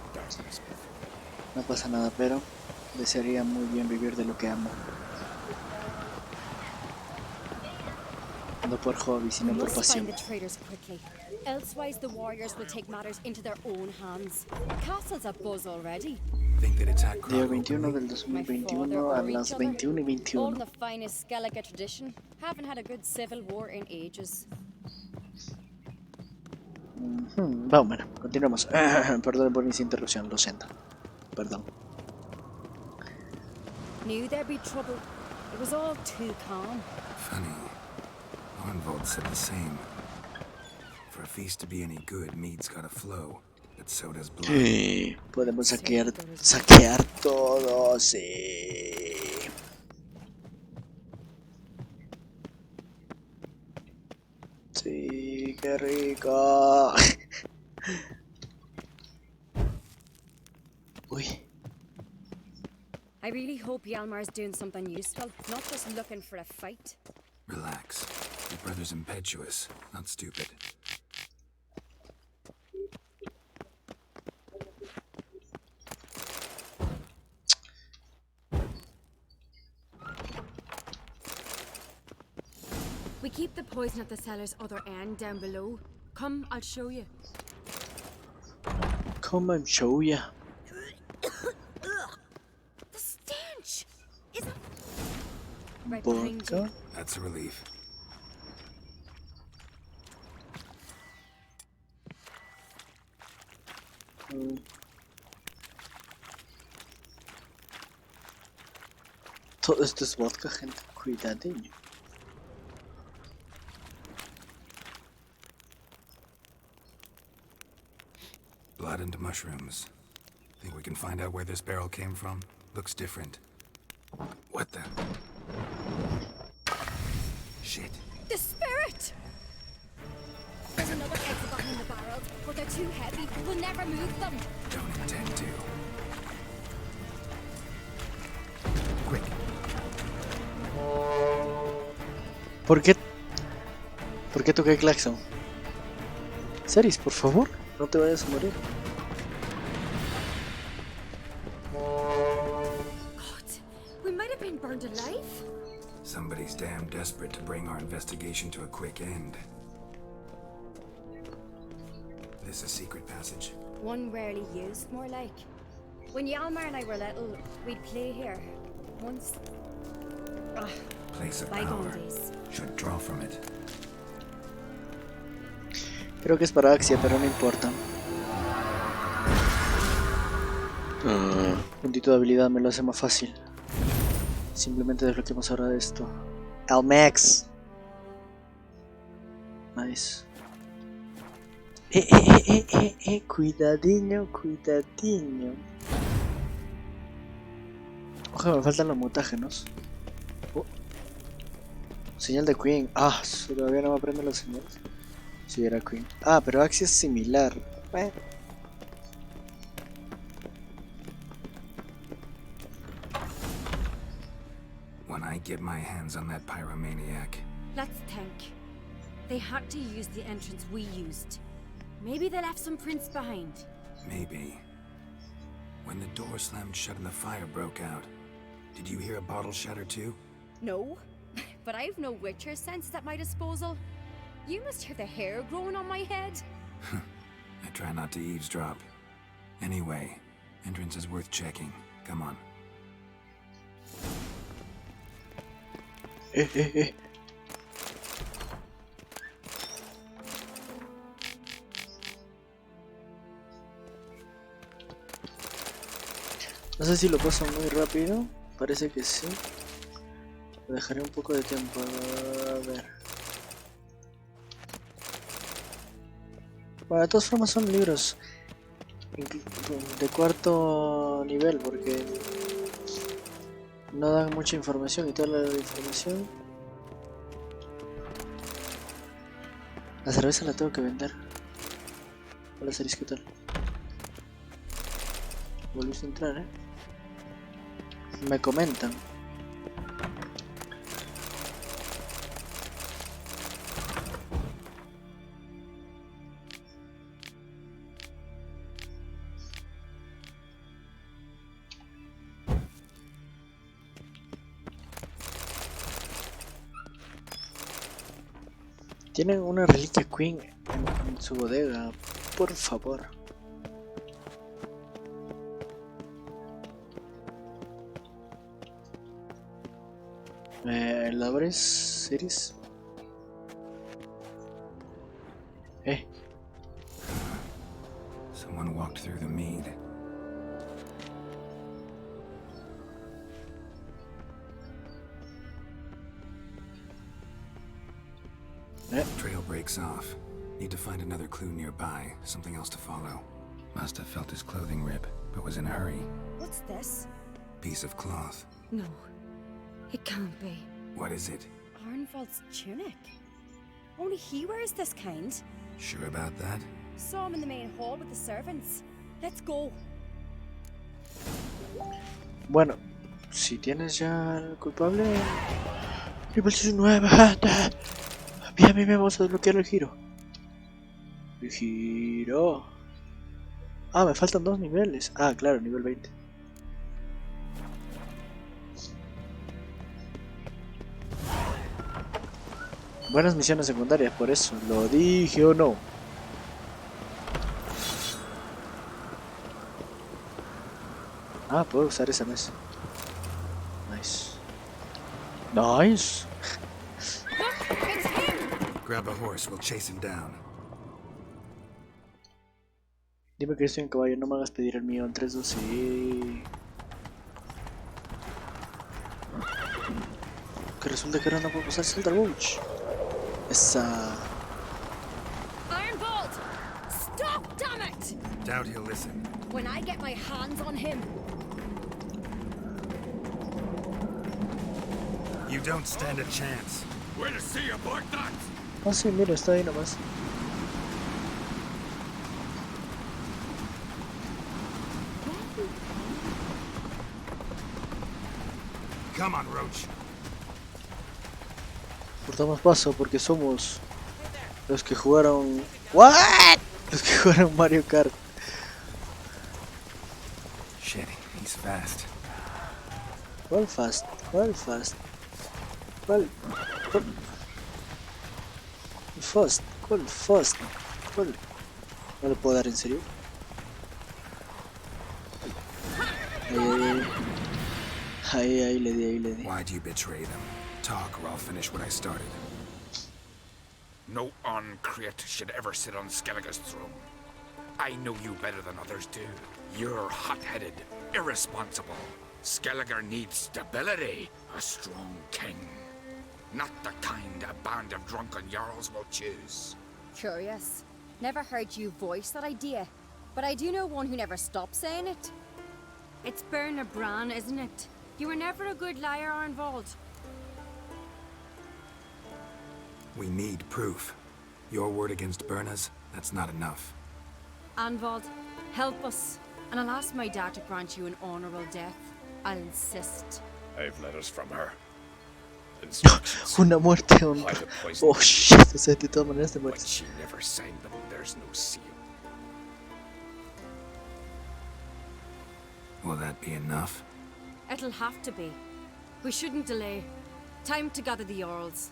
no pasa nada, pero desearía muy bien vivir de lo que amo. No por hobby, sino por pasión. Elsewise, the warriors will take matters into their own hands. Castle's a buzz already. Día 21 del 2021 a las 21:21. All the finest Skellige tradition. Haven't had a good civil war in ages. Vamos, bueno, continuamos. Perdón por esa interrupción, lo siento. Perdón. Knew there'd be trouble. It was all too calm. Funny. Arnvold said the same. For a feast to be any good, mead's gotta flow. But so does blood. Sí, podemos saquear todo, sí. Sí, qué rico. Uy. I really hope Hjalmar's doing something useful, not just looking for a fight. Relax. Your brother's impetuous, not stupid. We keep the poison at the cellar's other end down below. Come, I'll show you. Come and show ya. The stench! Is it right behind you? That's a relief. Todo esto es vodka, gente. Cuidadinho. Blood and mushrooms. Think we can find out where this barrel came from? Looks different. What the? Shit. The spirit! There's another exit behind the barrels, but they're too heavy. We'll never move them. Don't intend to. Quick. ¿Por qué toqué el claxon? Ceris, por favor, no te vayas a morir. God, we might have been burned alive. Somebody's damn desperate to bring our investigation to a quick end. this a secret passage? One rarely used, more like. When Yalmar and I were little, we'd play here. Once. Place of bygone power. days. Should draw from it. Creo que es para Axia, pero no importa. Puntito de habilidad me lo hace más fácil. Simplemente desbloqueamos ahora esto. Al Max. Nice. Cuidadinho, cuidadinho. Ojalá me faltan los mutágenos. Señal de Queen. Ah, todavía no me aprendo las señales. Si era Queen. Ah, pero Axia es similar. When I get my hands on that pyromaniac. Let's think. They had to use the entrance we used. Maybe they left some prints behind. Maybe. When the door slammed shut and the fire broke out, did you hear a bottle shatter too? No, but I've no Witcher senses at my disposal. You must hear the hair growing on my head. I try not to eavesdrop. Anyway, entrance is worth checking. Come on. No sé si lo paso muy rápido. Parece que sí. Lo dejaré un poco de tiempo. A ver. Bueno, de todas formas son libros de cuarto nivel porque no dan mucha información y toda la información. La cerveza la tengo que vender. Hola Ceris, ¿qué tal? Volviste a entrar, me comentan. Tienen una reliquia Queen en su bodega, por favor. ¿La abres, Ceris? Someone walked through the mead. Trail breaks off. Need to find another clue nearby, something else to follow. Must have felt his clothing rip, but was in a hurry. What's this? Piece of cloth. No, it can't be. What is it? Arnvald's tunic. Only he wears this kind. Sure about that? Saw him in the main hall with the servants. Let's go. Bueno, si tienes ya el culpable. Nivel 19. Bien, bien, vamos a desbloquear el giro. El giro. Ah, me faltan 2 niveles. Ah, claro, nivel 20. Buenas misiones secundarias, por eso. ¿Lo dije o no? Ah, puedo usar esa mesa. Nice. Nice. Grab a horse, we'll chase him down. Dime que estoy en caballo, no me hagas pedir el mío en 3, 2, sí. Que resulta que ahora no puedo usar Zelda Bush. Esa. Ironbolt! Stop, damn it! Doubt he'll listen. When I get my hands on him. You don't stand a chance. Where to see you, Black Dot? Ah, sí, mira, está ahí nomás. Come on, Roach. Cortamos paso porque somos los que jugaron. ¿What? Los que jugaron Mario Kart. Shit, he's fast. ¿Cuál fast? ¿Cuál fast? ¿Cuál? ¿Cuál fast? ¿Cuál fast? ¿Cuál? No lo puedo dar en serio. Ahí le di. Why do you betray them? Talk or I'll finish what I started. No on-crate should ever sit on Skellige's throne. I know you better than others do. You're hot-headed, irresponsible. Skellige needs stability, a strong king. Not the kind a band of drunken jarls will choose. Curious. Never heard you voice that idea, but I do know one who never stops saying it. It's Bernard Bran, isn't it? You were never a good liar, Arnvald. We need proof. Your word against Berna's, that's not enough. Arnvald, help us, and I'll ask my dad to grant you an honorable death. I'll insist. I've letters from her. Una muerte, hombre. Oh shit, o sea, de todas maneras te But mueres. she never signed them. There's no seal. Will that be enough? It'll have to be. We shouldn't delay. Time to gather the Jarls.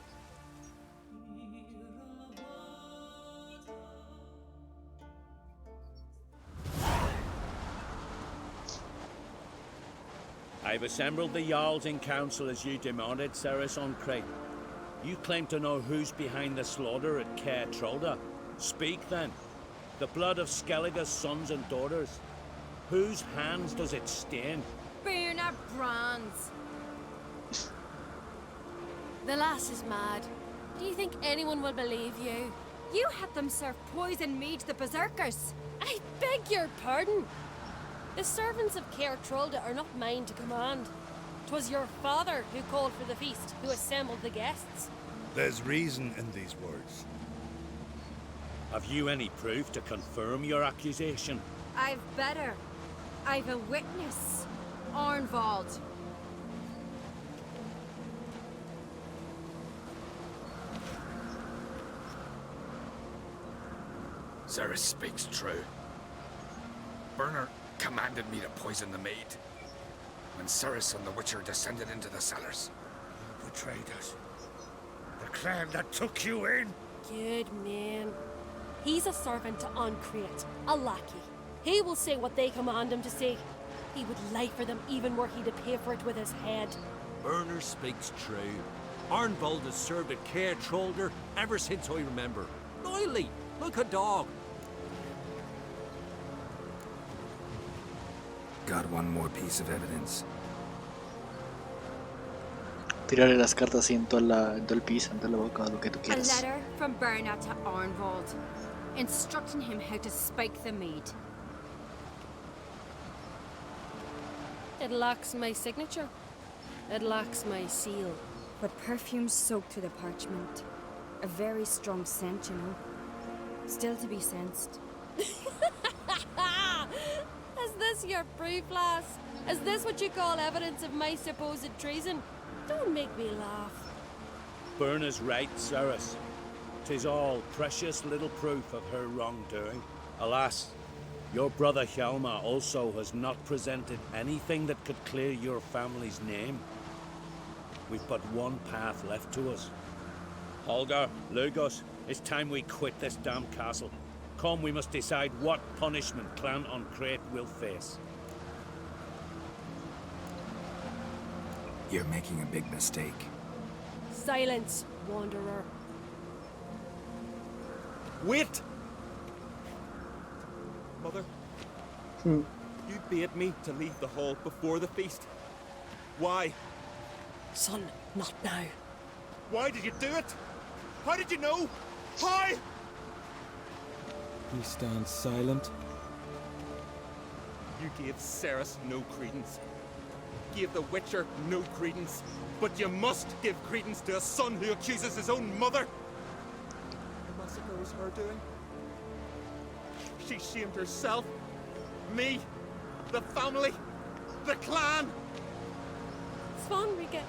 I've assembled the Jarls in council as you demanded, Ceres on Crate. You claim to know who's behind the slaughter at Caer Trolda. Speak then. The blood of Skellige's sons and daughters. Whose hands does it stain? Bernard Bran's. The lass is mad. Do you think anyone will believe you? You had them serve poison mead to the berserkers. I beg your pardon. The servants of Caer Trolda are not mine to command. 'Twas your father who called for the feast, who assembled the guests. There's reason in these words. Have you any proof to confirm your accusation? I've better. I've a witness. Arnvald. Ceres speaks true. Bernard commanded me to poison the maid. When Ceres and the Witcher descended into the cellars. You betrayed us. The clan that took you in. Good man. He's a servant to Ancrate, a lackey. He will say what they command him to say. He would lie for them even were he to pay for it with his head. Bernard speaks true. Arnvald has served at Caer Trolda ever since I remember. Loyally, like a dog. Got one more piece of evidence. Tirarle las cartas así en todo el piso, en toda la boca, lo que tú A quieras. letter from Bernard to Arnvald, instructing him how to spike the mead. It lacks my signature. It lacks my seal. But perfume soaked through the parchment. A very strong scent, you know. Still to be sensed. Is this your proof, lass? Is this what you call evidence of my supposed treason? Don't make me laugh. Bernard's right, Ceres. 'Tis all precious little proof of her wrongdoing. Alas, your brother Hjalmar also has not presented anything that could clear your family's name. We've but one path left to us. Holger, Lugos, it's time we quit this damn castle. Come, we must decide what punishment Clan Ancrate will face. You're making a big mistake. Silence, wanderer. Wait! Mother, you bade me to leave the hall before the feast. Why? Son, not now. Why did you do it? How did you know? Why? He stands silent. You gave Ceres no credence. Gave the Witcher no credence. But you must give credence to a son who accuses his own mother. The massacre was her doing. She shamed herself, me, the family, the clan. Svanrika,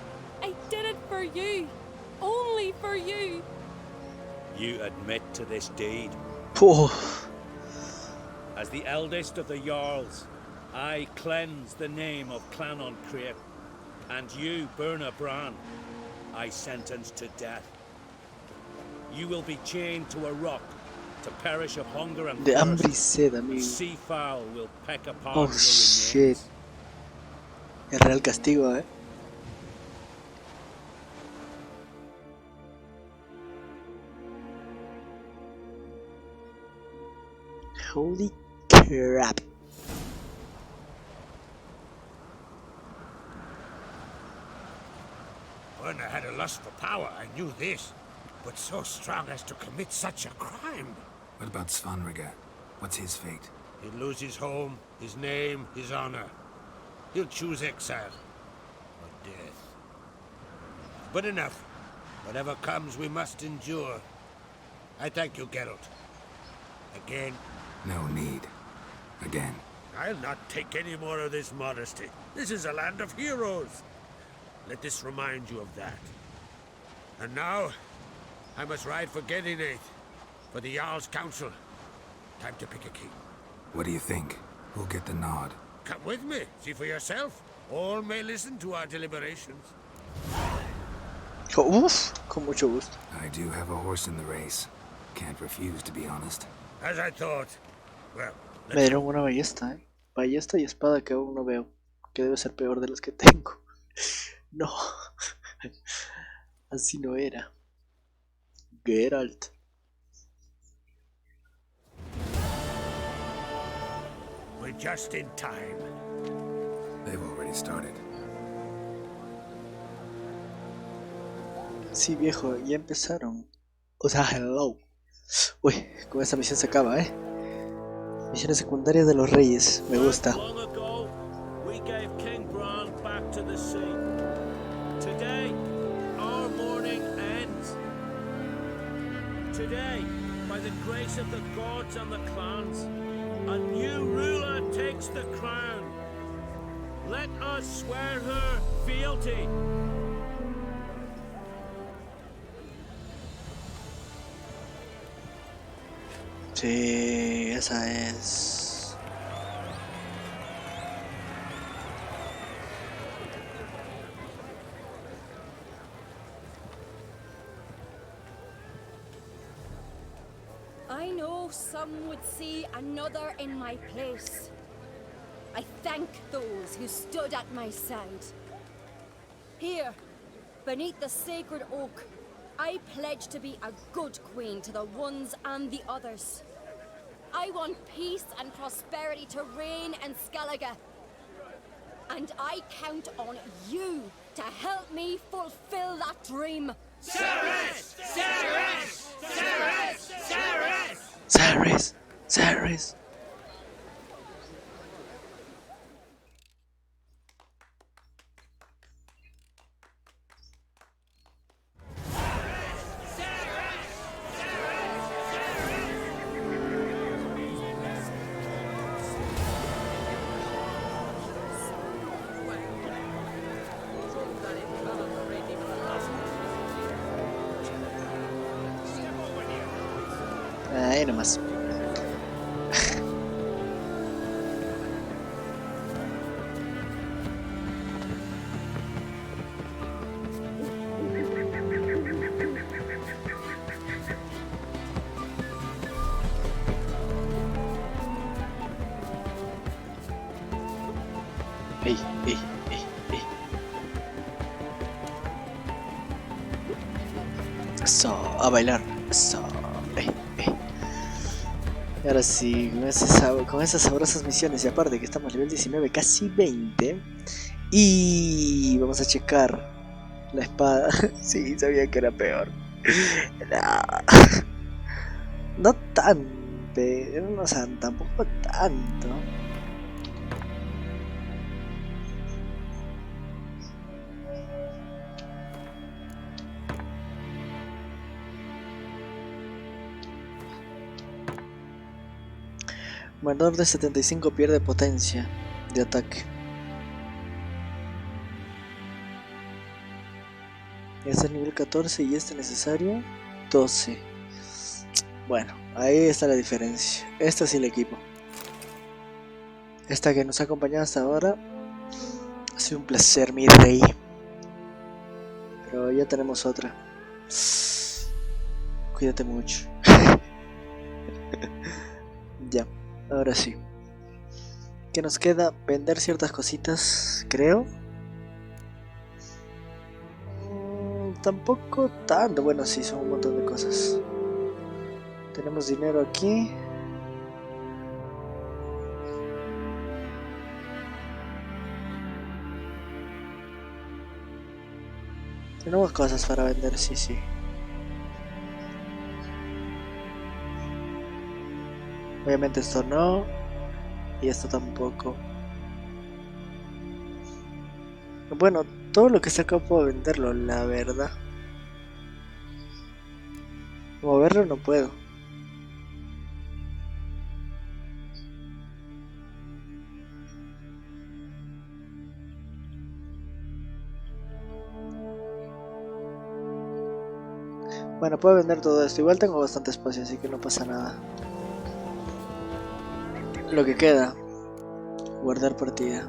I did it for you. Only for you. You admit to this deed. As the eldest of the Jarls, I cleanse the name of Clan Ancrate, and you, Bernard Bran, I sentence to death. You will be chained to a rock to perish of hunger and De hambre y thirst. sed, amigo. Seafowl will peck upon Oh your shit. remains. El real castigo, Holy crap. When I had a lust for power, I knew this. But so strong as to commit such a crime. What about Svanrige? What's his fate? He'll lose his home, his name, his honor. He'll choose exile. Or death. But enough. Whatever comes, we must endure. I thank you, Geralt. Again. No need. Again. I'll not take any more of this modesty. This is a land of heroes. Let this remind you of that. And now, I must ride for Gedinath, for the Jarl's council. Time to pick a king. What do you think? Who'll get the nod? Come with me, see for yourself. All may listen to our deliberations. Uf, con mucho gusto. I do have a horse in the race. Can't refuse, to be honest. As I thought. Well, Me dieron una ballesta, Ballesta y espada que aún no veo. Que debe ser peor de las que tengo. No. Así no era. Geralt. we're just in time. They've already started. Sí, viejo, ya empezaron. O sea, hello. Uy, con esta misión se acaba, Misiones secundarias de los reyes. Me gusta. Long ago, we gave King Gran back to the sea. Today, our mourning ends. Today, by the grace of the gods and the clans, a new ruler takes the crown. Let us swear her fealty. Sí, esa es. I know some would see another in my place. I thank those who stood at my side. Here, beneath the sacred oak, I pledge to be a good queen to the ones and the others. I want peace and prosperity to reign in Skellige. And I count on you to help me fulfill that dream. Ceres! Ceres! Ceres! Ceres! Ceres, Ceres. Ahí nomás. Ey, ey, ey, ey. Eso, a bailar. Eso, Y ahora sí, con esas sabrosas misiones, y aparte que estamos nivel 19, casi 20. Y vamos a checar la espada. Sí, sabía que era peor. No tan, o sea, tampoco tanto. Menor de 75 pierde potencia de ataque. Este es nivel 14 y este necesario 12. Bueno, ahí está la diferencia. Esta sí la equipo. Esta que nos ha acompañado hasta ahora. Ha sido un placer, mi rey. Pero ya tenemos otra. Cuídate mucho. Ya, ahora sí. ¿Qué nos queda? Vender ciertas cositas, creo. Tampoco tanto. Bueno, sí, son un montón de cosas. Tenemos dinero aquí. Tenemos cosas para vender, sí, sí. Obviamente esto no. Y esto tampoco. Bueno, todo lo que está acá puedo venderlo, la verdad. Moverlo no puedo. Bueno, puedo vender todo esto. Igual tengo bastante espacio, así que no pasa nada. Lo que queda. Guardar partida.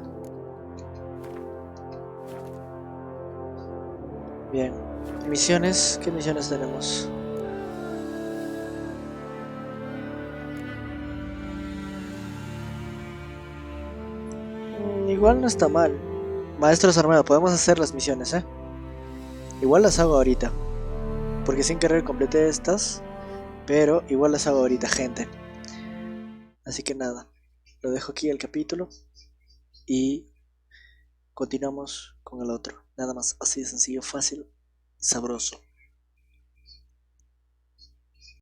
Bien. Misiones. ¿Qué misiones tenemos? Igual no está mal. Maestros armados. Podemos hacer las misiones, ¿eh? Igual las hago ahorita. Porque sin querer completé estas. Pero igual las hago ahorita, gente. Así que nada. Lo dejo aquí el capítulo. Y continuamos con el otro. Nada más así de sencillo, fácil y sabroso.